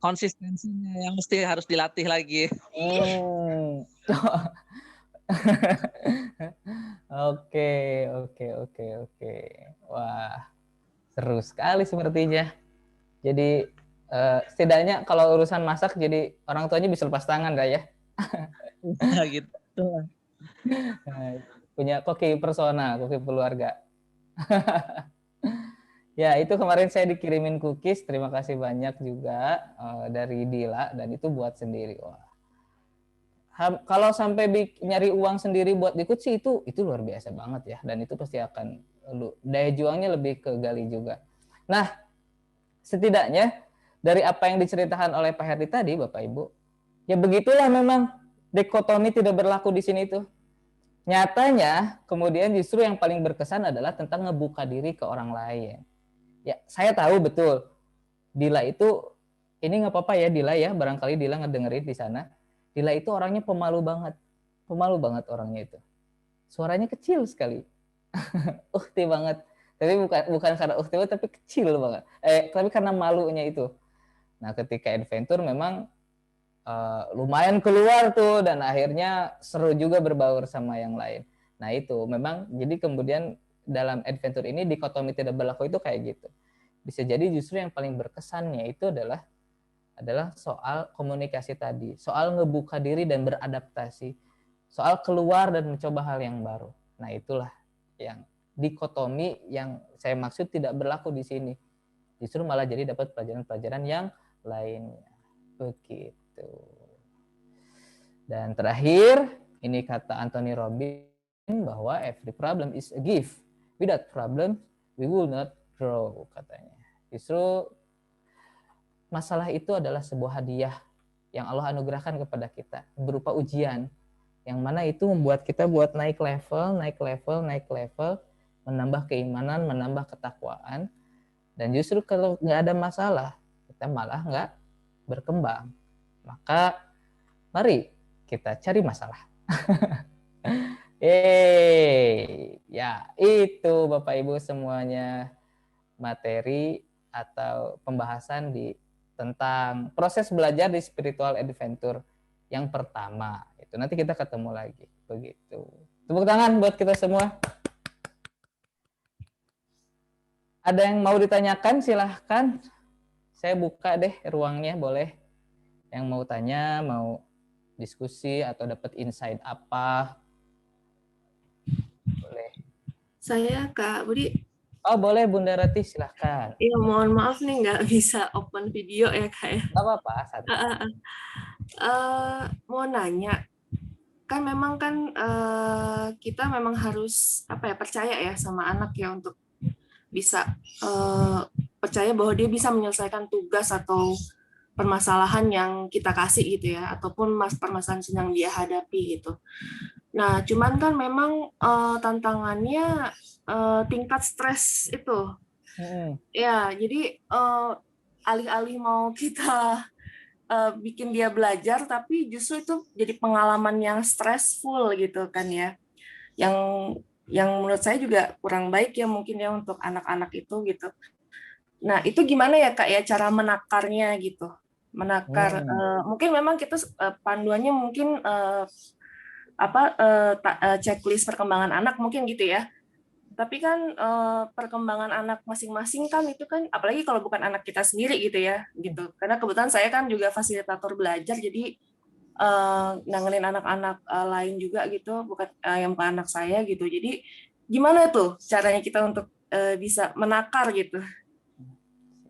konsistensinya yang mesti harus dilatih lagi. Oke. Wah, seru sekali sepertinya. Jadi setidaknya kalau urusan masak, jadi orang tuanya bisa lepas tangan gak ya? Nah, gitu. Punya koki persona, koki keluarga. Ya, itu kemarin saya dikirimin cookies, terima kasih banyak juga dari Dila, dan itu buat sendiri. Wah. Kalau sampai nyari uang sendiri buat ikut sih itu luar biasa banget ya, dan itu pasti akan daya juangnya lebih ke gali juga. Nah, setidaknya dari apa yang diceritakan oleh Pak Herdi tadi, Bapak Ibu, ya begitulah memang dikotomi tidak berlaku di sini tuh. Nyatanya kemudian justru yang paling berkesan adalah tentang ngebuka diri ke orang lain. Ya, saya tahu betul Dila itu, ini nggak apa-apa ya Dila ya, barangkali Dila ngedengerin di sana. Dila itu orangnya pemalu banget orangnya itu. Suaranya kecil sekali, ukti banget. Tapi bukan karena ukti banget, tapi kecil banget. Tapi karena malunya itu. Nah, ketika adventure memang lumayan keluar tuh, dan akhirnya seru juga berbaur sama yang lain. Nah, itu memang jadi kemudian dalam adventure ini dikotomi tidak berlaku itu kayak gitu. Bisa jadi justru yang paling berkesannya itu adalah soal komunikasi tadi, soal ngebuka diri dan beradaptasi, soal keluar dan mencoba hal yang baru. Nah, itulah yang dikotomi yang saya maksud tidak berlaku di sini. Justru malah jadi dapat pelajaran-pelajaran yang lainnya. Begitu. Dan terakhir, ini kata Anthony Robbins bahwa every problem is a gift. Without problem, we will not grow, katanya. Justru masalah itu adalah sebuah hadiah yang Allah anugerahkan kepada kita berupa ujian, yang mana itu membuat kita buat naik level, menambah keimanan, menambah ketakwaan. Dan justru kalau nggak ada masalah, kita malah nggak berkembang. Maka mari kita cari masalah. Ya itu Bapak Ibu semuanya materi atau pembahasan tentang proses belajar di spiritual adventure yang pertama. Itu nanti kita ketemu lagi. Begitu. Tepuk tangan buat kita semua. Ada yang mau ditanyakan silahkan. Saya buka deh ruangnya, boleh. Yang mau tanya, mau diskusi atau dapat insight apa, Saya Kak Budi. Oh boleh Bunda Rati, silahkan. Iya, mohon maaf nih nggak bisa open video ya Kak ya. Nggak apa-apa, santai. Mau nanya, kan memang kan kita memang harus percaya ya sama anak ya untuk bisa percaya bahwa dia bisa menyelesaikan tugas atau permasalahan yang kita kasih gitu ya, ataupun permasalahan yang dia hadapi gitu. Nah, cuman kan memang tantangannya tingkat stres itu. Ya, jadi alih-alih mau kita bikin dia belajar, tapi justru itu jadi pengalaman yang stressful gitu kan ya. Yang menurut saya juga kurang baik ya mungkin ya untuk anak-anak itu gitu. Nah, itu gimana ya Kak ya cara menakarnya gitu. Menakar mungkin memang kita panduannya mungkin checklist perkembangan anak mungkin gitu ya. Tapi kan perkembangan anak masing-masing kan itu kan apalagi kalau bukan anak kita sendiri gitu ya gitu. Karena kebetulan saya kan juga fasilitator belajar jadi nanganin anak-anak lain juga gitu, bukan yang bukan anak saya gitu. Jadi gimana tuh caranya kita untuk bisa menakar gitu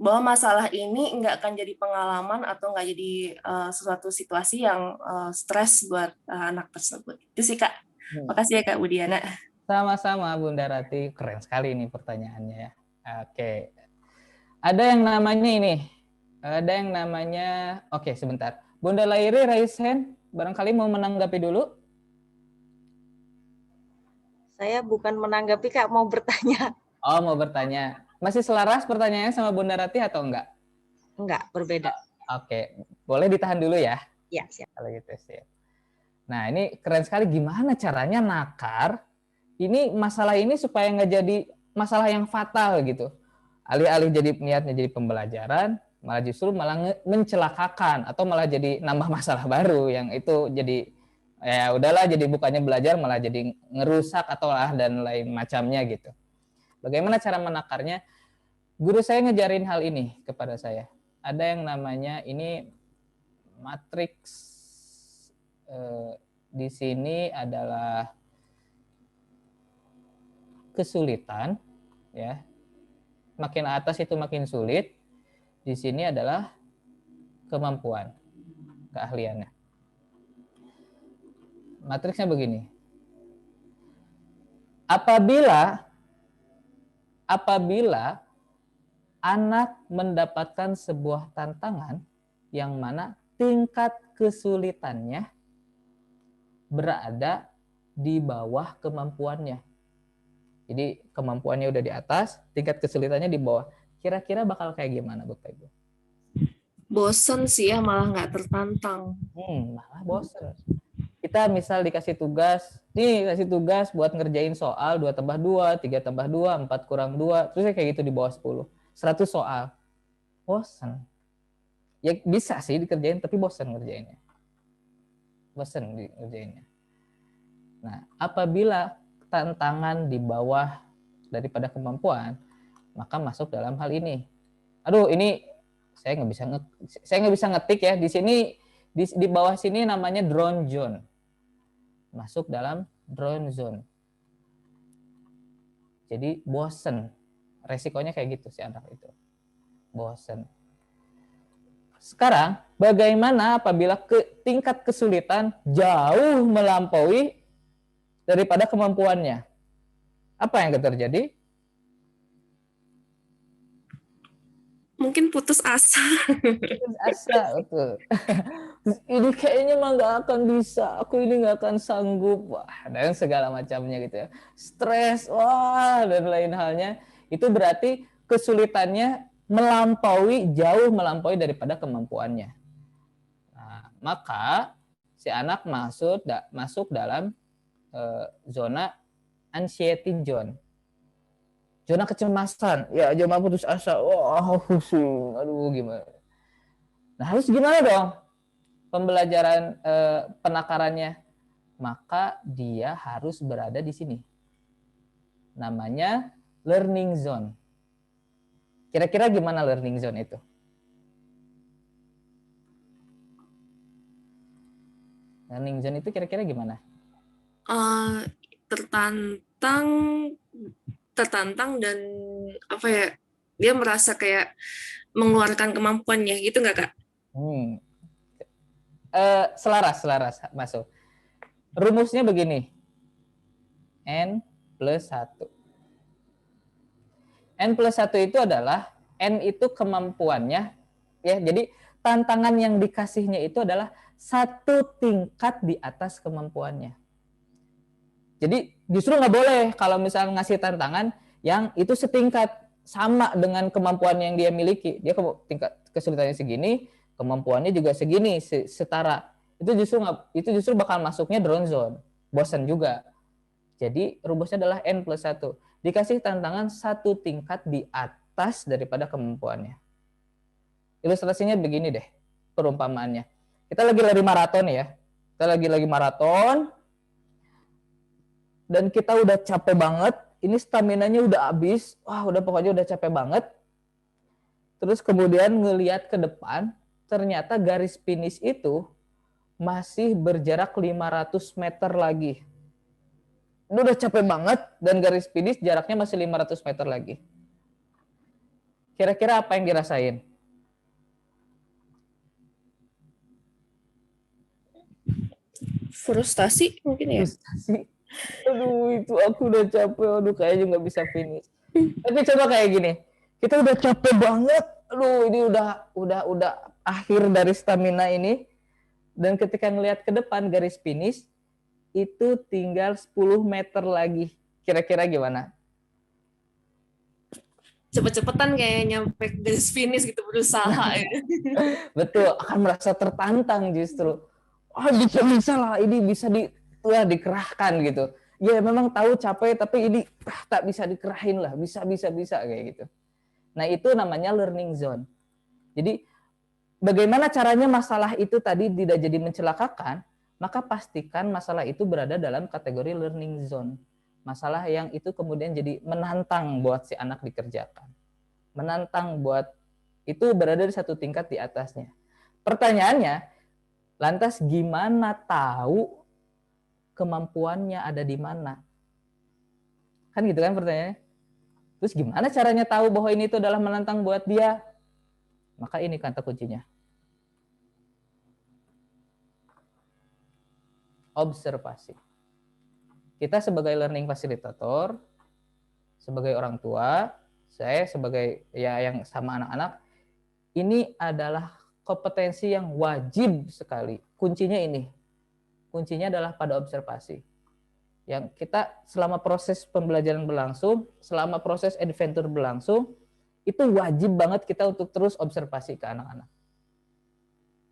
bahwa masalah ini nggak akan jadi pengalaman atau nggak jadi sesuatu situasi yang stres buat anak tersebut. Itu sih Kak. Makasih ya Kak Budiana. Sama-sama Bunda Rati, keren sekali ini pertanyaannya ya. Oke. Ada yang namanya ini. Ada yang namanya, oke sebentar. Bunda Lairi raise hand, barangkali mau menanggapi dulu. Saya bukan menanggapi Kak, mau bertanya. Oh, mau bertanya. Masih selaras pertanyaannya sama Bunda Rati atau enggak? Enggak, berbeda. Oke, boleh ditahan dulu ya. Iya, siap. Kalau gitu sih. Nah, ini keren sekali gimana caranya nakar ini masalah ini supaya nggak jadi masalah yang fatal gitu. Alih-alih jadi niatnya jadi pembelajaran, malah justru malah mencelakakan atau malah jadi nambah masalah baru yang itu jadi ya udahlah jadi bukannya belajar malah jadi ngerusak atau lah dan lain macamnya gitu. Bagaimana cara menakarnya? Guru saya ngejarin hal ini kepada saya. Ada yang namanya ini matriks. Di sini adalah kesulitan, ya. Makin atas itu makin sulit. Di sini adalah kemampuan, keahliannya. Matriksnya begini. Apabila anak mendapatkan sebuah tantangan yang mana tingkat kesulitannya berada di bawah kemampuannya. Jadi kemampuannya udah di atas, tingkat kesulitannya di bawah. Kira-kira bakal kayak gimana, Bapak Ibu? Bosen sih ya, malah nggak tertantang. Malah bosen. Kita misal dikasih tugas, kasih tugas buat ngerjain soal 2 tambah 2, 3 tambah 2, 4 kurang 2, terus kayak gitu di bawah 10. 100 soal. Bosen. Ya bisa sih dikerjain, tapi bosen ngerjainnya. Bosen ngerjainnya. Nah, apabila tantangan di bawah daripada kemampuan, maka masuk dalam hal ini. Aduh, ini saya nggak bisa ngetik ya. Di sini di bawah sini namanya drone zone. Masuk dalam drone zone. Jadi bosen. Resikonya kayak gitu si anak itu. Bosen. Sekarang, bagaimana apabila tingkat kesulitan jauh melampaui daripada kemampuannya? Apa yang akan terjadi? Mungkin putus asa. Putus asa, betul. Ini kayaknya mah nggak akan bisa, aku ini nggak akan sanggup, wah, dan segala macamnya gitu ya. Stres, wah, dan lain halnya. Itu berarti kesulitannya jauh melampaui daripada kemampuannya. Nah, maka si anak masuk dalam zona anxiety zone. Zona kecemasan. Ya, zona putus asa. Wah, pusing. Aduh, gimana? Nah, harus gimana dong pembelajaran penakarannya? Maka dia harus berada di sini. Namanya learning zone. Kira-kira gimana learning zone itu? Learning zone itu kira-kira gimana? Tertantang tertantang dan apa ya, dia merasa kayak mengeluarkan kemampuannya gitu nggak Kak? Selaras masuk. Rumusnya begini. N plus 1. N plus 1 itu adalah, N itu kemampuannya, ya. Jadi tantangan yang dikasihnya itu adalah satu tingkat di atas kemampuannya. Jadi justru nggak boleh kalau misalnya ngasih tantangan yang itu setingkat sama dengan kemampuan yang dia miliki. Dia tingkat kesulitannya segini, kemampuannya juga segini, setara. Itu justru bakal masuknya drone zone, bosan juga. Jadi rumusnya adalah N plus 1. Dikasih tantangan satu tingkat di atas daripada kemampuannya. Ilustrasinya begini deh, perumpamaannya. Kita lagi lari maraton ya. Kita lagi maraton, dan kita udah capek banget, ini staminanya udah habis, pokoknya udah capek banget. Terus kemudian ngelihat ke depan, ternyata garis finish itu masih berjarak 500 meter lagi. Udah capek banget, dan garis finish jaraknya masih 500 meter lagi. Kira-kira apa yang dirasain? Frustasi mungkin ya? Frustasi. Aduh, itu aku udah capek, kayaknya nggak bisa finish. Tapi coba kayak gini, kita udah capek banget, ini udah akhir dari stamina ini, dan ketika ngelihat ke depan garis finish, itu tinggal 10 meter lagi. Kira-kira gimana? Cepet-cepetan kayak nyampe garis finish gitu, berusaha ya. Betul, akan merasa tertantang justru. Bisa lah, ini bisa dikerahkan gitu. Ya memang tahu capek, tapi ini tak bisa dikerahin lah, bisa kayak gitu. Nah itu namanya learning zone. Jadi bagaimana caranya masalah itu tadi tidak jadi mencelakakan, maka pastikan masalah itu berada dalam kategori learning zone. Masalah yang itu kemudian jadi menantang buat si anak dikerjakan. Menantang buat itu berada di satu tingkat di atasnya. Pertanyaannya, lantas gimana tahu kemampuannya ada di mana? Kan gitu kan pertanyaannya. Terus gimana caranya tahu bahwa ini itu adalah menantang buat dia? Maka ini kata kuncinya. Observasi. Kita sebagai learning facilitator, sebagai orang tua, saya sebagai yang sama anak-anak, ini adalah kompetensi yang wajib sekali. Kuncinya ini. Kuncinya adalah pada observasi. Yang kita selama proses pembelajaran berlangsung, selama proses adventure berlangsung, itu wajib banget kita untuk terus observasi ke anak-anak.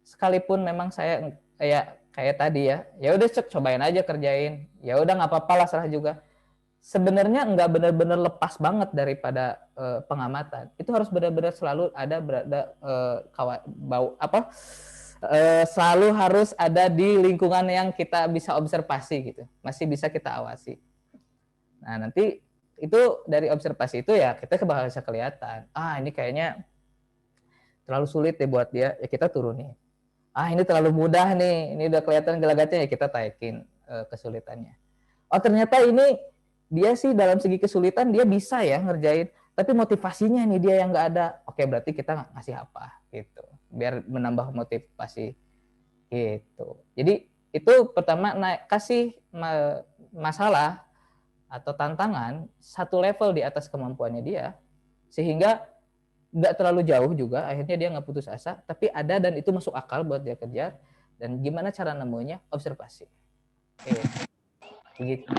Sekalipun memang saya kayak tadi ya udah cobain aja kerjain, ya udah nggak apa-apa lah, salah juga. Sebenarnya nggak benar-benar lepas banget daripada pengamatan. Itu harus benar-benar selalu ada selalu harus ada di lingkungan yang kita bisa observasi gitu, masih bisa kita awasi. Nah nanti itu dari observasi itu ya kita bakal bisa kelihatan, ini kayaknya terlalu sulit deh buat dia, ya kita turunin. Ini terlalu mudah nih, ini udah kelihatan gelagatnya, ya kita taikin kesulitannya. Ternyata ini dia sih dalam segi kesulitan dia bisa ya ngerjain, tapi motivasinya nih dia yang nggak ada. Oke, berarti kita ngasih apa gitu, biar menambah motivasi gitu. Jadi itu pertama kasih masalah atau tantangan satu level di atas kemampuannya dia, sehingga nggak terlalu jauh juga, akhirnya dia nggak putus asa, tapi ada dan itu masuk akal buat dia kejar. Dan gimana cara nemunya? Observasi. Begitu.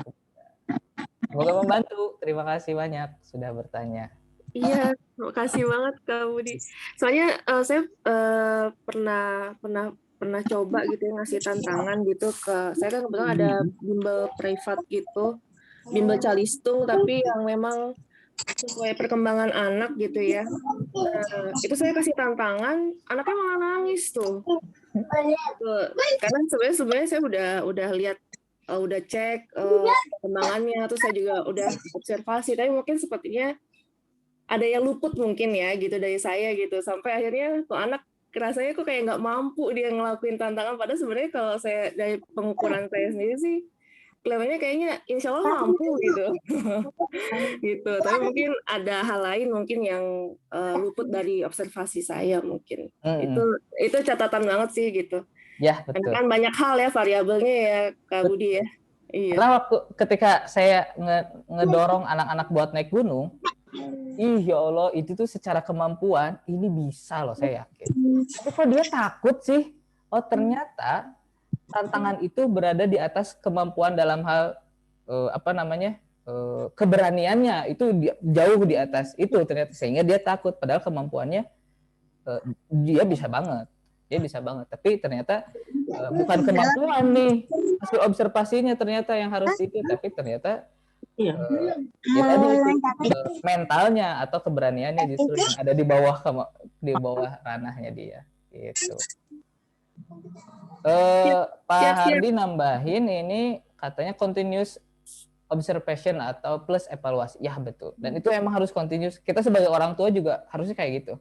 Semoga membantu. Terima kasih banyak sudah bertanya. Iya, terima kasih banget Kak Budi. Soalnya saya pernah coba gitu ya, ngasih tantangan gitu ke, saya kan kebetulan ada bimbel privat gitu, bimbel calistung, tapi yang memang sesuai perkembangan anak gitu ya. Itu saya kasih tantangan, anaknya malah nangis tuh. Karena sebenarnya saya udah lihat, udah cek perkembangannya, terus saya juga udah observasi, tapi mungkin sepertinya ada yang luput mungkin ya gitu dari saya gitu, sampai akhirnya tuh anak rasanya kok kayak nggak mampu dia ngelakuin tantangan, padahal sebenarnya kalau saya dari pengukuran saya sendiri sih kelihatannya kayaknya insya Allah mampu gitu. Gitu. Tapi mungkin ada hal lain mungkin yang luput dari observasi saya mungkin. Itu catatan banget sih gitu. Ya, Karena betul. kan banyak hal ya variabelnya ya Kak Budi ya. Iya. Karena waktu ketika saya ngedorong anak-anak buat naik gunung, ya Allah, itu tuh secara kemampuan ini bisa loh, saya yakin. Tapi kok dia takut sih? Oh, ternyata tantangan itu berada di atas kemampuan dalam hal keberaniannya, itu jauh di atas itu ternyata, sehingga dia takut, padahal kemampuannya dia bisa banget. Tapi ternyata bukan kemampuan nih, hasil observasinya ternyata yang harus itu, tapi ternyata mentalnya atau keberaniannya justru yang ada di bawah ranahnya dia gitu. Pak Hardi nambahin ini katanya continuous observation atau plus evaluasi. Ya betul. Dan itu emang harus continuous. Kita sebagai orang tua juga harusnya kayak gitu.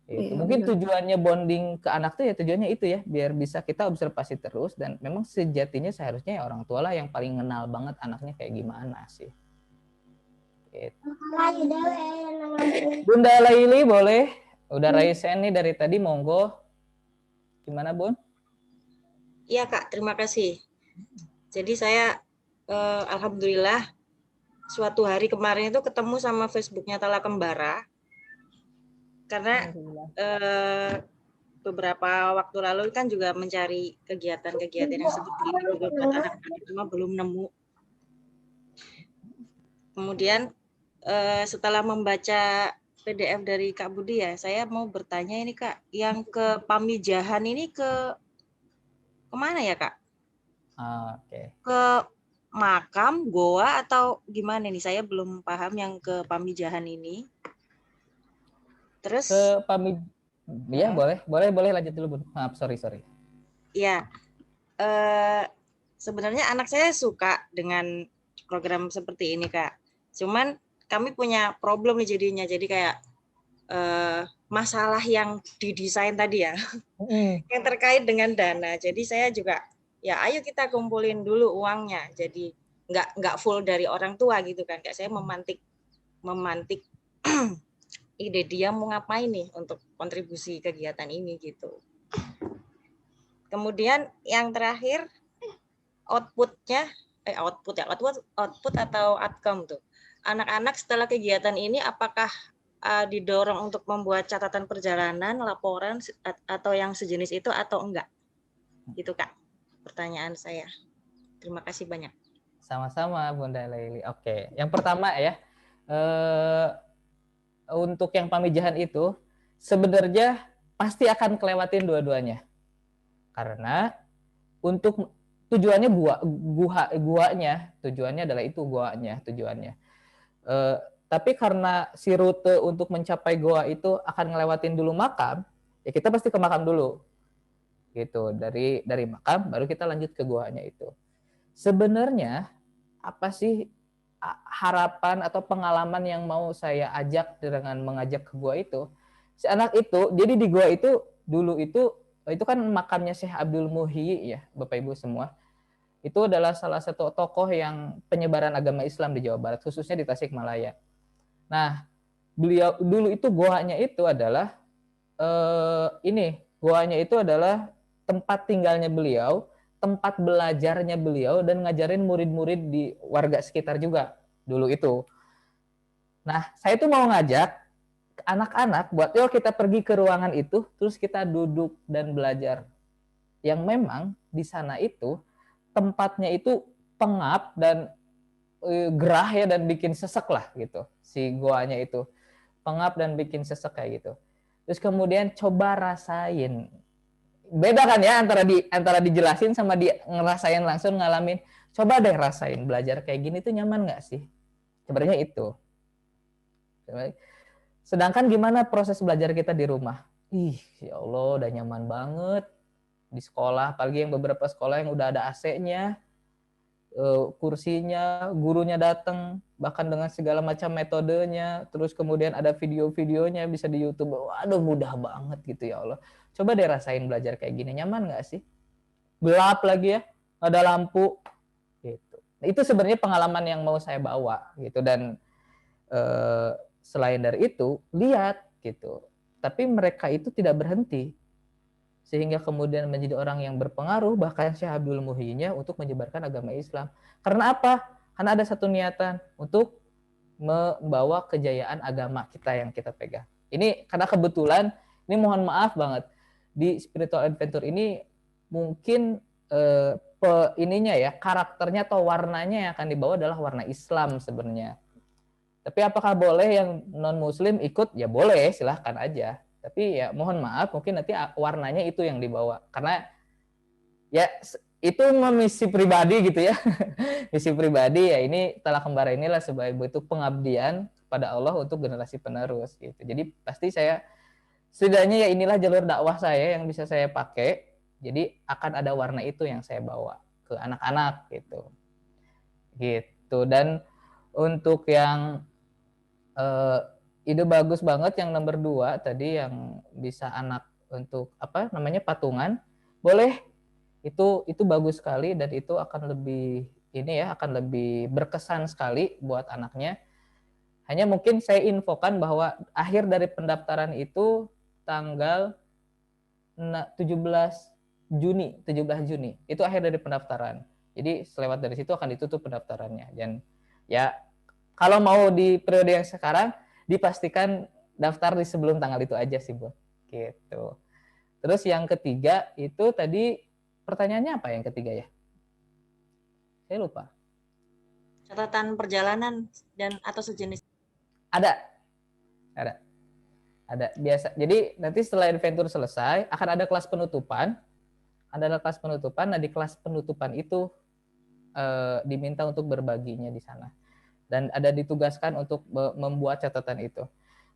Mungkin tujuannya bonding ke anak tuh ya tujuannya itu ya, biar bisa kita observasi terus, dan memang sejatinya seharusnya ya orang tua lah yang paling kenal banget anaknya kayak gimana sih. Gitu. Bunda Laili boleh? Udah raise hand nih dari tadi, monggo. Gimana Bun? Iya Kak, terima kasih. Jadi saya alhamdulillah suatu hari kemarin itu ketemu sama Facebooknya Tala Kembara, karena beberapa waktu lalu kan juga mencari kegiatan-kegiatan yang seperti ini juga buat anak-anak, cuma belum nemu. Kemudian setelah membaca PDF dari Kak Budi ya, saya mau bertanya ini Kak, yang ke Pamijahan ini kemana ya Kak? Ke makam, goa, atau gimana nih? Saya belum paham yang ke Pamijahan ini. Terus ke ya boleh lanjut dulu Bun. Maaf, sorry. Ya, sebenarnya anak saya suka dengan program seperti ini Kak. Cuman kami punya problem nih jadinya. Jadi kayak masalah yang didesain tadi ya, yang terkait dengan dana. Jadi saya juga ya ayo kita kumpulin dulu uangnya. Jadi nggak full dari orang tua gitu kan. Kayak saya memantik ide dia mau ngapain nih untuk kontribusi kegiatan ini gitu. Kemudian yang terakhir output atau outcome tuh. Anak-anak setelah kegiatan ini apakah didorong untuk membuat catatan perjalanan, laporan atau yang sejenis itu atau enggak? Gitu Kak, pertanyaan saya. Terima kasih banyak. Sama-sama Bunda Laili. Oke, yang pertama ya, untuk yang Pamijahan itu sebenarnya pasti akan kelewatin dua-duanya. Karena untuk tujuannya guanya, tujuannya adalah itu guanya tujuannya. Tapi karena si rute untuk mencapai goa itu akan ngelewatin dulu makam, ya kita pasti ke makam dulu. Gitu. Dari makam baru kita lanjut ke goanya itu. Sebenarnya apa sih harapan atau pengalaman yang mau saya ajak dengan mengajak ke gua itu? Si anak itu, jadi di gua itu dulu itu kan makamnya Syekh Abdul Muhyi ya, Bapak Ibu semua. Itu adalah salah satu tokoh yang penyebaran agama Islam di Jawa Barat, khususnya di Tasikmalaya. Nah, beliau dulu itu goanya itu adalah goanya itu adalah tempat tinggalnya beliau, tempat belajarnya beliau, dan ngajarin murid-murid di warga sekitar juga dulu itu. Nah, saya tuh mau ngajak anak-anak buat yuk kita pergi ke ruangan itu, terus kita duduk dan belajar. Yang memang di sana itu tempatnya itu pengap dan gerah ya, dan bikin sesek lah gitu. Si goanya itu pengap dan bikin sesek kayak gitu. Terus kemudian coba rasain. Beda kan ya antara dijelasin sama ngerasain langsung, ngalamin. Coba deh rasain belajar kayak gini tuh nyaman nggak sih? Sebenarnya itu. Sedangkan gimana proses belajar kita di rumah? Ya Allah udah nyaman banget. Di sekolah, apalagi yang beberapa sekolah yang udah ada AC-nya, kursinya, gurunya datang, bahkan dengan segala macam metodenya, terus kemudian ada video-videonya bisa di YouTube. Waduh mudah banget gitu ya Allah. Coba deh rasain belajar kayak gini, nyaman nggak sih? Gelap lagi ya, ada lampu. Gitu. Itu sebenarnya pengalaman yang mau saya bawa gitu. Dan selain dari itu, lihat gitu. Tapi mereka itu tidak berhenti, sehingga kemudian menjadi orang yang berpengaruh, bahkan Syekh Abdul Muhyinya untuk menyebarkan agama Islam. Karena apa? Karena ada satu niatan untuk membawa kejayaan agama kita yang kita pegang. Ini karena kebetulan, ini mohon maaf banget, di Spiritual Adventure ini mungkin ininya ya, karakternya atau warnanya yang akan dibawa adalah warna Islam sebenarnya. Tapi apakah boleh yang non-muslim ikut? Ya boleh, silahkan aja. Tapi ya mohon maaf, mungkin nanti warnanya itu yang dibawa. Karena ya itu misi pribadi gitu ya. Misi pribadi ya, ini Talak Kembara inilah sebagai bentuk pengabdian pada Allah untuk generasi penerus gitu. Jadi pasti saya, setidaknya ya inilah jalur dakwah saya yang bisa saya pakai. Jadi akan ada warna itu yang saya bawa ke anak-anak gitu. Gitu. Dan untuk yang ide bagus banget yang nomor 2 tadi, yang bisa anak untuk apa namanya patungan, boleh, itu bagus sekali, dan itu akan lebih ini ya, akan lebih berkesan sekali buat anaknya. Hanya mungkin saya infokan bahwa akhir dari pendaftaran itu tanggal 17 Juni itu akhir dari pendaftaran. Jadi selewat dari situ akan ditutup pendaftarannya. Dan ya kalau mau di periode yang sekarang, dipastikan daftar di sebelum tanggal itu aja sih, Bu. Gitu. Terus yang ketiga itu tadi pertanyaannya apa yang ketiga ya? Saya lupa. Catatan perjalanan dan atau sejenis. Ada. Biasa. Jadi nanti setelah adventure selesai akan ada kelas penutupan. Nah di kelas penutupan itu diminta untuk berbaginya di sana. Dan ada ditugaskan untuk membuat catatan itu.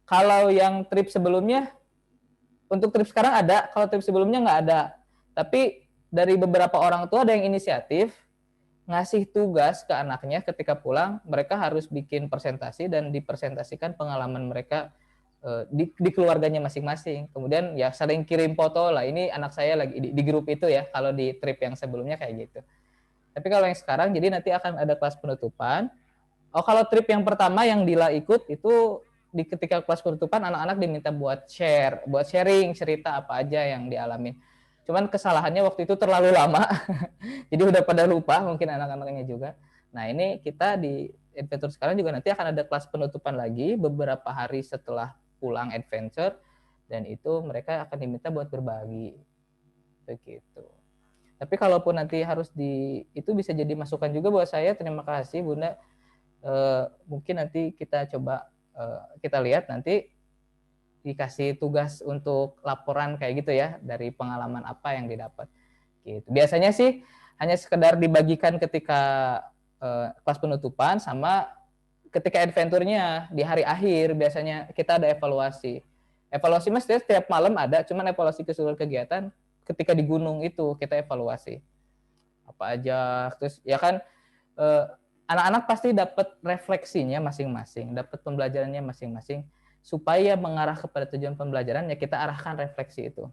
Kalau yang trip sebelumnya, untuk trip sekarang ada, kalau trip sebelumnya nggak ada. Tapi dari beberapa orang tua ada yang inisiatif, ngasih tugas ke anaknya ketika pulang, mereka harus bikin presentasi dan dipresentasikan pengalaman mereka di keluarganya masing-masing. Kemudian ya saling kirim foto lah, ini anak saya lagi di grup itu ya, kalau di trip yang sebelumnya kayak gitu. Tapi kalau yang sekarang, jadi nanti akan ada kelas penutupan. Oh, kalau trip yang pertama yang Dila ikut itu di ketika kelas penutupan anak-anak diminta buat sharing cerita apa aja yang dialami. Cuman kesalahannya waktu itu terlalu lama, jadi udah pada lupa mungkin anak-anaknya juga. Nah ini kita di adventure sekarang juga nanti akan ada kelas penutupan lagi beberapa hari setelah pulang adventure, dan itu mereka akan diminta buat berbagi, begitu. Tapi kalaupun nanti harus itu bisa jadi masukan juga buat saya. Terima kasih Bunda. Mungkin nanti kita coba kita lihat nanti dikasih tugas untuk laporan kayak gitu ya, dari pengalaman apa yang didapat gitu. Biasanya sih hanya sekedar dibagikan ketika kelas penutupan, sama ketika adventure-nya di hari akhir biasanya kita ada evaluasi mas setiap malam ada, cuman evaluasi keseluruhan kegiatan ketika di gunung itu kita evaluasi apa aja. Terus ya kan anak-anak pasti dapat refleksinya masing-masing, dapat pembelajarannya masing-masing, supaya mengarah kepada tujuan pembelajaran ya kita arahkan refleksi itu.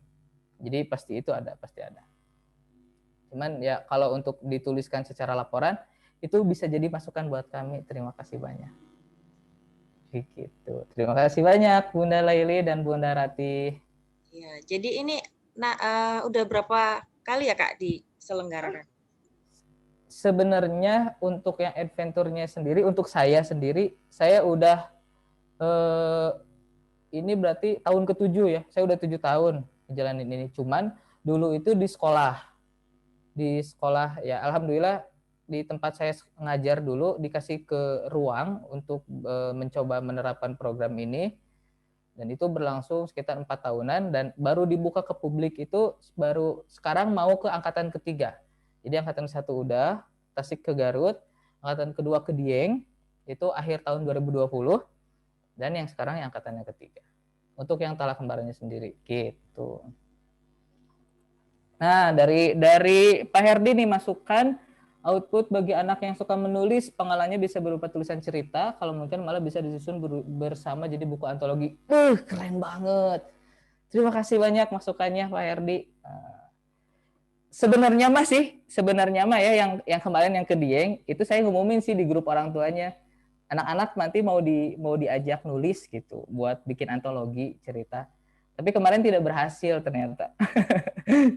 Jadi pasti ada. Cuman ya kalau untuk dituliskan secara laporan itu bisa jadi masukan buat kami. Terima kasih banyak. Begitu. Terima kasih banyak Bunda Laili dan Bunda Rati. Ya, jadi ini udah berapa kali ya Kak diselenggarakan? Sebenarnya untuk yang adventure-nya sendiri, untuk saya sendiri, saya udah ini berarti tahun ke-7 ya. Saya udah 7 tahun ngejalanin ini. Cuman dulu itu di sekolah ya, alhamdulillah di tempat saya ngajar dulu dikasih ke ruang untuk mencoba menerapkan program ini, dan itu berlangsung sekitar 4 tahunan, dan baru dibuka ke publik itu baru sekarang mau ke angkatan ketiga. Jadi angkatan 1 udah, Tasik ke Garut, angkatan kedua ke Dieng, itu akhir tahun 2020, dan yang sekarang yang angkatannya ketiga. Untuk yang Talak Kembaranya sendiri, gitu. Nah, dari Pak Herdi nih masukan, output bagi anak yang suka menulis, pengalamannya bisa berupa tulisan cerita, kalau mungkin malah bisa disusun bersama jadi buku antologi. Keren banget. Terima kasih banyak masukannya Pak Herdi. sebenarnya mah ya yang kemarin yang ke Dieng itu saya ngumumin sih di grup orang tuanya. Anak-anak nanti mau diajak nulis gitu buat bikin antologi cerita. Tapi kemarin tidak berhasil ternyata.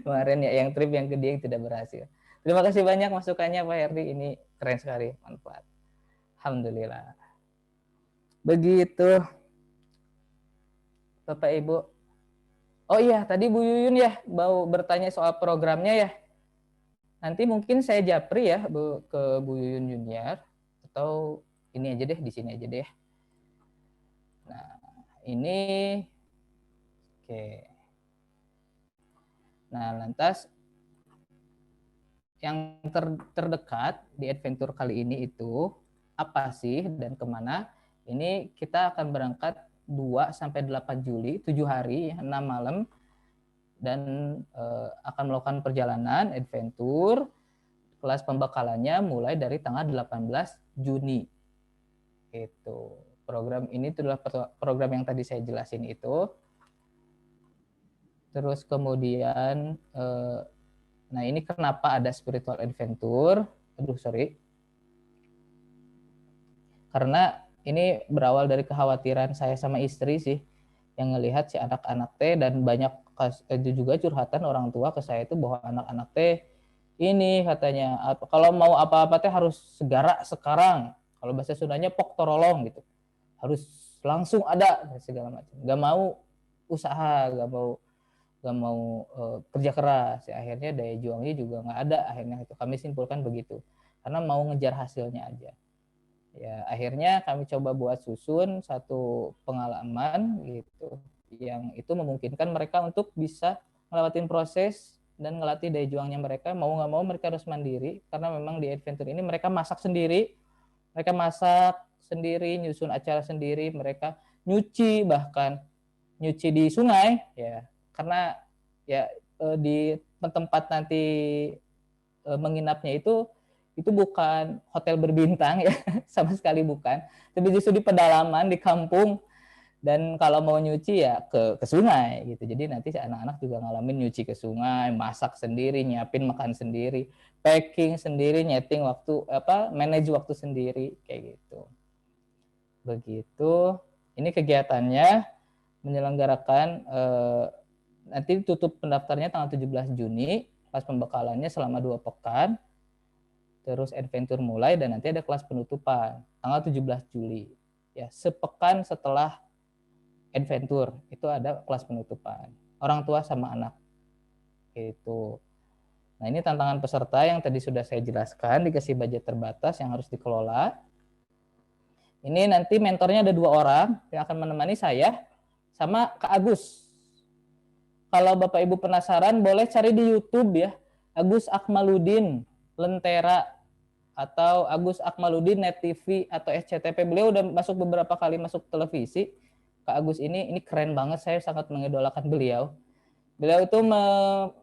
Kemarin ya yang trip yang ke Dieng tidak berhasil. Terima kasih banyak masukannya Pak Herdi, ini keren sekali, manfaat. Alhamdulillah. Begitu Bapak Ibu. Oh iya, tadi Bu Yuyun ya mau bertanya soal programnya ya. Nanti mungkin saya japri ya ke Bu Yuyun Junior, atau ini aja deh, di sini aja deh. Nah, ini oke. Nah, lantas yang terdekat di adventure kali ini itu apa sih dan kemana? Ini kita akan berangkat 2 sampai 8 Juli, 7 hari, 6 malam, dan akan melakukan perjalanan adventure. Kelas pembekalannya mulai dari tanggal 18 Juni. Itu program ini adalah program yang tadi saya jelasin itu. Terus kemudian nah ini kenapa ada spiritual adventure? Karena ini berawal dari kekhawatiran saya sama istri sih, yang ngelihat si anak-anak teh, dan banyak juga curhatan orang tua ke saya itu bahwa anak-anak teh ini katanya kalau mau apa-apa teh harus segera sekarang. Kalau bahasa Sundanya pok torolong gitu. Harus langsung ada segala macam. Gak mau usaha, gak mau kerja keras. Ya, akhirnya daya juangnya juga nggak ada. Akhirnya itu kami simpulkan begitu. Karena mau ngejar hasilnya aja. Ya, akhirnya kami coba buat susun satu pengalaman gitu yang itu memungkinkan mereka untuk bisa ngelewatin proses dan ngelatih daya juangnya mereka. Mau nggak mau mereka harus mandiri, karena memang di adventure ini mereka masak sendiri, nyusun acara sendiri, mereka bahkan nyuci di sungai ya, karena ya di tempat nanti menginapnya itu bukan hotel berbintang ya, sama sekali bukan, tapi justru di pedalaman, di kampung. Dan kalau mau nyuci ya ke sungai gitu. Jadi nanti anak-anak juga ngalamin nyuci ke sungai, masak sendiri, nyiapin makan sendiri, packing sendiri, nyeting waktu, manage waktu sendiri kayak gitu. Begitu. Ini kegiatannya menyelenggarakan nanti tutup pendaftarnya tanggal 17 Juni, kelas pembekalannya selama 2 pekan. Terus adventure mulai dan nanti ada kelas penutupan tanggal 17 Juli. Ya, sepekan setelah adventure itu ada kelas penutupan orang tua sama anak itu. Nah, ini tantangan peserta yang tadi sudah saya jelaskan, dikasih budget terbatas yang harus dikelola. Ini nanti mentornya ada 2 orang yang akan menemani saya sama Kak Agus. Kalau Bapak Ibu penasaran boleh cari di YouTube ya, Agus Akmaludin Lentera atau Agus Akmaludin Net TV atau SCTV. Beliau udah beberapa kali masuk televisi. Kak Agus ini keren banget, saya sangat mengidolakan beliau. Beliau itu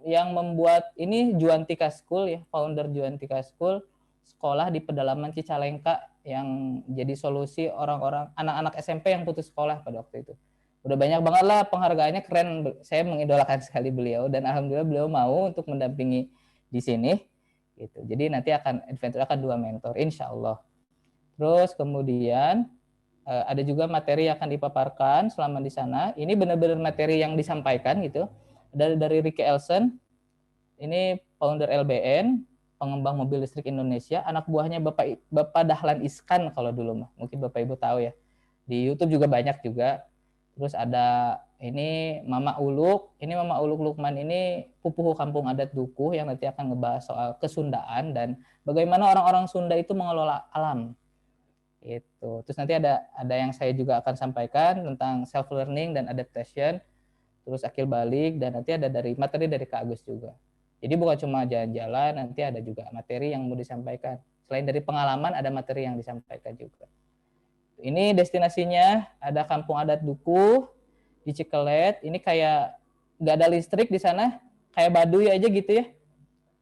yang membuat ini Juantika School ya, founder Juantika School, sekolah di pedalaman Cicalengka yang jadi solusi orang-orang anak-anak SMP yang putus sekolah pada waktu itu. Udah banyak banget lah penghargaannya, keren. Saya mengidolakan sekali beliau dan alhamdulillah beliau mau untuk mendampingi di sini gitu. Jadi nanti adventure akan 2 mentor insya Allah. Terus kemudian ada juga materi yang akan dipaparkan selama di sana. Ini benar-benar materi yang disampaikan gitu. Dari Ricky Elson, ini founder LBN, pengembang mobil listrik Indonesia, anak buahnya Bapak Dahlan Iskan kalau dulu mah. Mungkin Bapak Ibu tahu ya. Di YouTube juga banyak juga. Terus ada ini Mama Uluk, Mama Uluk Lukman ini pupuh kampung adat Dukuh yang nanti akan ngebahas soal kesundaan dan bagaimana orang-orang Sunda itu mengelola alam. Itu. Terus nanti ada yang saya juga akan sampaikan tentang self learning dan adaptation, terus akil balik, dan nanti ada materi dari Kak Agus juga. Jadi bukan cuma jalan-jalan, nanti ada juga materi yang mau disampaikan. Selain dari pengalaman, ada materi yang disampaikan juga. Ini destinasinya ada Kampung Adat Dukuh di Cikelet. Ini kayak nggak ada listrik di sana, kayak Baduy aja gitu ya.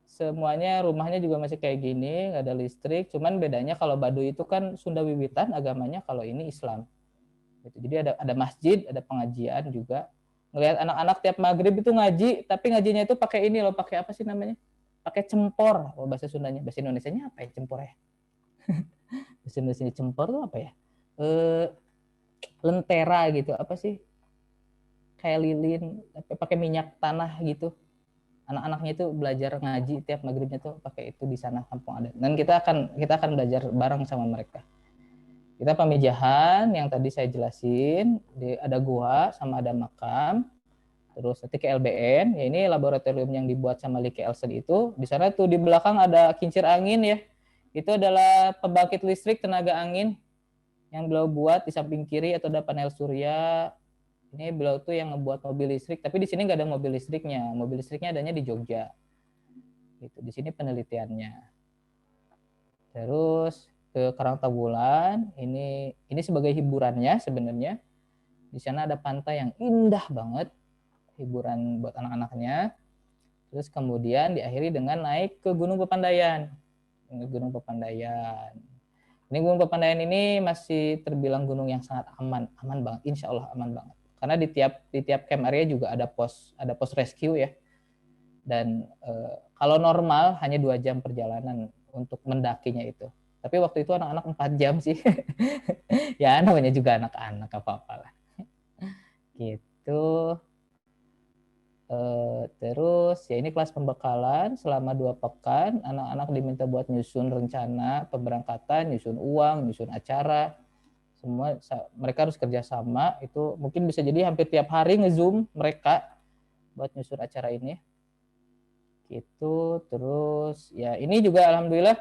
Semuanya rumahnya juga masih kayak gini, nggak ada listrik. Cuman bedanya kalau Baduy itu kan Sunda wiwitan agamanya, kalau ini Islam. Jadi ada masjid, ada pengajian juga. Ngelihat anak-anak tiap maghrib itu ngaji, tapi ngajinya itu pakai ini loh, pakai apa sih namanya? pakai cempor. Oh, bahasa Sundanya, bahasa Indonesianya apa ya cempor ya? Bahasa Indonesia cempor tuh apa ya? Lentera gitu, apa sih? Kayak lilin, pakai minyak tanah gitu. Anak-anaknya itu belajar ngaji tiap maghribnya tuh pakai itu di sana kampung adat. Dan kita akan belajar bareng sama mereka. Kita pamijahan yang tadi saya jelasin, ada gua sama ada makam. Terus nanti ke LBN, ya ini laboratorium yang dibuat sama Like Elsen itu. Di sana tuh di belakang ada kincir angin ya. Itu adalah pembangkit listrik tenaga angin yang beliau buat di samping kiri atau ada panel surya. Ini beliau tuh yang ngebuat mobil listrik, tapi di sini nggak ada mobil listriknya. Mobil listriknya adanya di Jogja. Gitu. Di sini penelitiannya. Terus ke Karangtabulan, ini sebagai hiburannya sebenarnya. Di sana ada pantai yang indah banget, hiburan buat anak-anaknya. Terus kemudian diakhiri dengan naik ke Gunung Pepandayan. Gunung Pepandayan. Ini Gunung Pepandayan ini masih terbilang gunung yang sangat aman banget, insya Allah aman banget. Karena di tiap camp area juga ada pos rescue ya. Dan kalau normal hanya 2 jam perjalanan untuk mendakinya itu. Tapi waktu itu anak-anak 4 jam sih. Ya namanya juga anak-anak apa-apalah. Gitu. Terus ya ini kelas pembekalan selama 2 pekan. Anak-anak diminta buat nyusun rencana pemberangkatan, nyusun uang, nyusun acara. Semua mereka harus kerjasama. Itu mungkin bisa jadi hampir tiap hari nge-zoom mereka buat nyusun acara ini. Gitu. Terus ya ini juga alhamdulillah.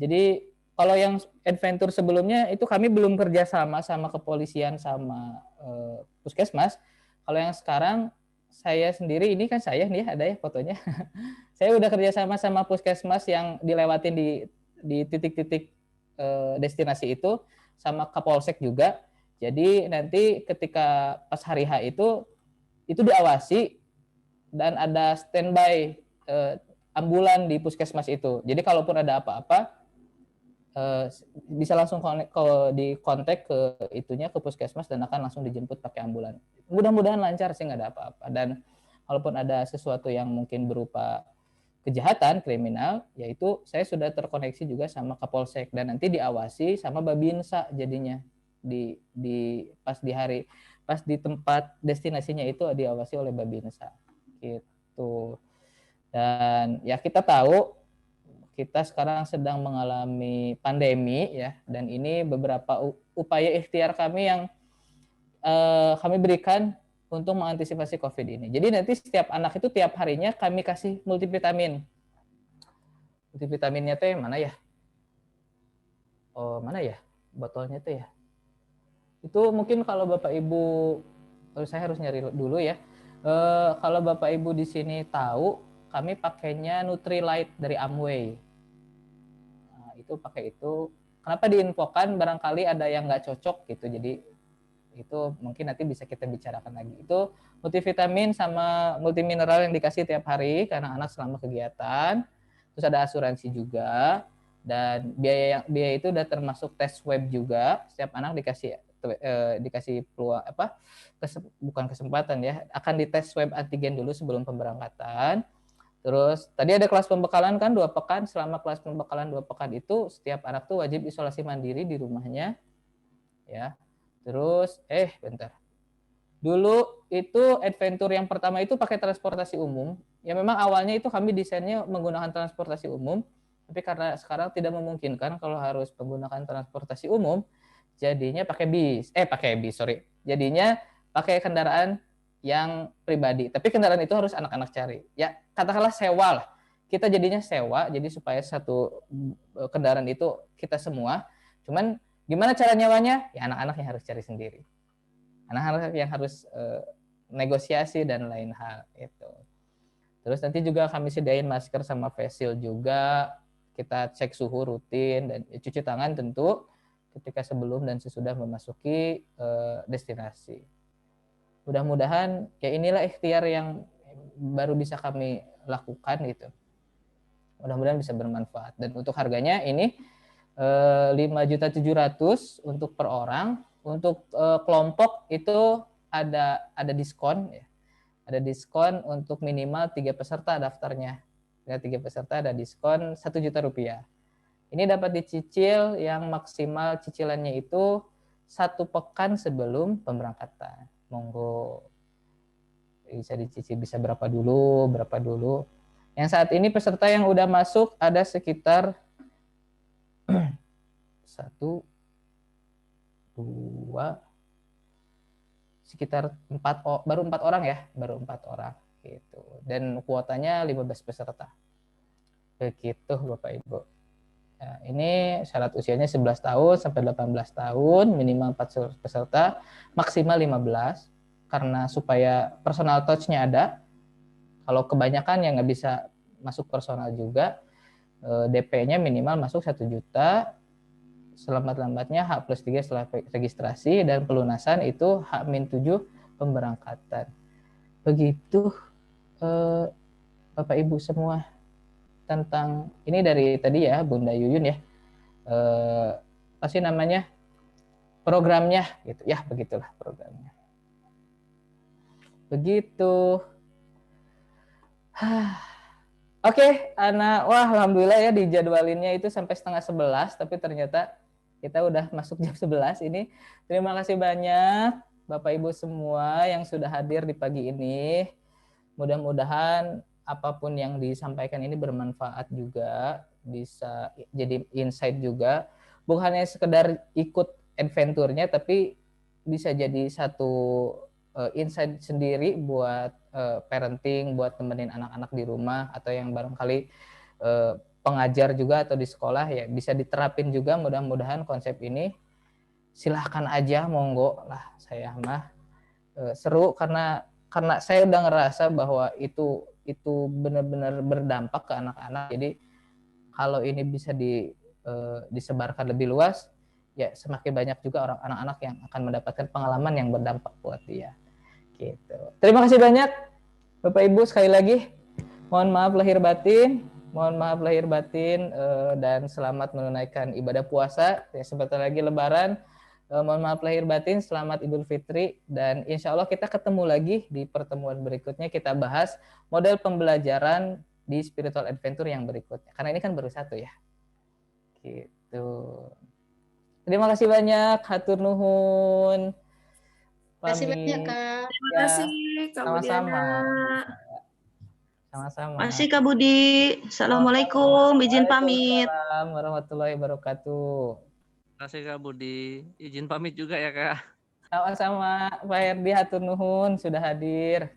Jadi kalau yang adventure sebelumnya itu kami belum kerjasama sama kepolisian sama puskesmas. Kalau yang sekarang saya sendiri, ini kan saya nih ada ya fotonya. Saya udah kerjasama sama puskesmas yang dilewatin di titik-titik destinasi itu, sama Kapolsek juga. Jadi nanti ketika pas hari H itu diawasi dan ada standby ambulan di puskesmas itu. Jadi kalaupun ada apa-apa bisa langsung di kontak ke itunya ke puskesmas dan akan langsung dijemput pakai ambulan. Mudah-mudahan lancar sih, nggak ada apa-apa. Dan kalaupun ada sesuatu yang mungkin berupa kejahatan kriminal, yaitu saya sudah terkoneksi juga sama Kapolsek dan nanti diawasi sama Babinsa jadinya pas di tempat destinasinya itu diawasi oleh Babinsa gitu. Dan ya kita tahu kita sekarang sedang mengalami pandemi ya, dan ini beberapa upaya ikhtiar kami yang kami berikan untuk mengantisipasi COVID ini. Jadi nanti setiap anak itu tiap harinya kami kasih multivitamin. Multivitaminnya tuh yang mana ya? Oh, mana ya? Botolnya tuh ya. Itu mungkin kalau Bapak Ibu, saya harus nyari dulu ya. Kalau Bapak Ibu di sini tahu, kami pakainya Nutrilite dari Amway. Nah, itu pakai itu. Kenapa diinfokan? Barangkali ada yang nggak cocok gitu. Jadi itu mungkin nanti bisa kita bicarakan lagi. Itu multivitamin sama multimineral yang dikasih tiap hari karena anak selama kegiatan. Terus ada asuransi juga, dan biaya itu udah termasuk tes swab juga. Setiap anak dikasih peluang bukan kesempatan ya, akan dites swab antigen dulu sebelum pemberangkatan. Terus tadi ada kelas pembekalan kan 2 pekan. Selama kelas pembekalan 2 pekan itu setiap anak tuh wajib isolasi mandiri di rumahnya ya. Terus bentar. Dulu itu adventure yang pertama itu pakai transportasi umum. Ya memang awalnya itu kami desainnya menggunakan transportasi umum, tapi karena sekarang tidak memungkinkan kalau harus menggunakan transportasi umum, jadinya Jadinya pakai kendaraan yang pribadi. Tapi kendaraan itu harus anak-anak cari. Ya, katakanlah sewa lah. Kita jadinya sewa, jadi supaya satu kendaraan itu kita semua. Cuman gimana cara nyawanya? Ya anak-anak yang harus cari sendiri. Anak-anak yang harus negosiasi dan lain hal itu. Terus nanti juga kami sediain masker sama face shield juga. Kita cek suhu rutin dan cuci tangan tentu ketika sebelum dan sesudah memasuki destinasi. Mudah-mudahan ya inilah ikhtiar yang baru bisa kami lakukan gitu. Mudah-mudahan bisa bermanfaat. Dan untuk harganya ini 5.700.000 untuk per orang. Untuk kelompok itu ada diskon ya. Ada diskon untuk minimal 3 peserta daftarnya. Dengan 3 peserta ada diskon 1 juta rupiah. Ini dapat dicicil yang maksimal cicilannya itu 1 pekan sebelum pemberangkatan. Monggo. Bisa dicicil, bisa berapa dulu. Yang saat ini peserta yang udah masuk ada sekitar 1, 2, sekitar 4, baru 4 orang ya, baru 4 orang gitu. Dan kuotanya 15 peserta. Begitu Bapak Ibu. Nah, ini syarat usianya 11 tahun sampai 18 tahun, minimal 4 peserta, maksimal 15, karena supaya personal touch-nya ada. Kalau kebanyakan yang nggak bisa masuk personal juga, DP-nya minimal masuk 1 juta, selambat-lambatnya H+3 setelah registrasi, dan pelunasan itu H-7 pemberangkatan. Begitu Bapak Ibu semua. Tentang ini dari tadi ya Bunda Yuyun ya, apa sih namanya, programnya gitu ya, begitulah programnya. Begitu. Oke, Ana, wah alhamdulillah ya dijadwalinnya itu sampai 10:30, tapi ternyata kita udah masuk jam 11 ini. Terima kasih banyak Bapak Ibu semua yang sudah hadir di pagi ini. Mudah-mudahan apapun yang disampaikan ini bermanfaat juga, bisa jadi insight juga, bukan hanya sekedar ikut adventure-nya, tapi bisa jadi satu insight sendiri buat parenting, buat temenin anak-anak di rumah, atau yang barangkali pengajar juga atau di sekolah ya, bisa diterapin juga. Mudah-mudahan konsep ini silahkan aja, monggo lah, saya mah seru karena saya udah ngerasa bahwa itu benar-benar berdampak ke anak-anak. Jadi kalau ini bisa disebarkan lebih luas, ya semakin banyak juga orang anak-anak yang akan mendapatkan pengalaman yang berdampak buat dia. Gitu. Terima kasih banyak Bapak Ibu, sekali lagi mohon maaf lahir batin, dan selamat menunaikan ibadah puasa. Ya, sebentar lagi Lebaran. Mohon maaf lahir batin, selamat Idul Fitri, dan insya Allah kita ketemu lagi di pertemuan berikutnya. Kita bahas model pembelajaran di Spiritual Adventure yang berikutnya, karena ini kan baru 1 ya. Gitu. Terima kasih banyak, hatur nuhun. Terima kasih banyak Kak. Terima kasih Kak Sama-sama. Budiana. Sama-sama. Masih Kak Budi. Assalamualaikum, izin pamit. Waalaikumsalam warahmatullahi wabarakatuh. Terima kasih Kak Budi. Izin pamit juga ya Kak. Sama-sama Pak Herdi, hatur nuhun sudah hadir.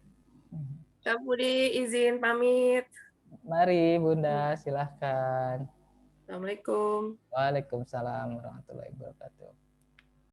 Kak Budi izin pamit. Mari Bunda, silahkan. Assalamualaikum. Waalaikumsalam warahmatullahi wabarakatuh.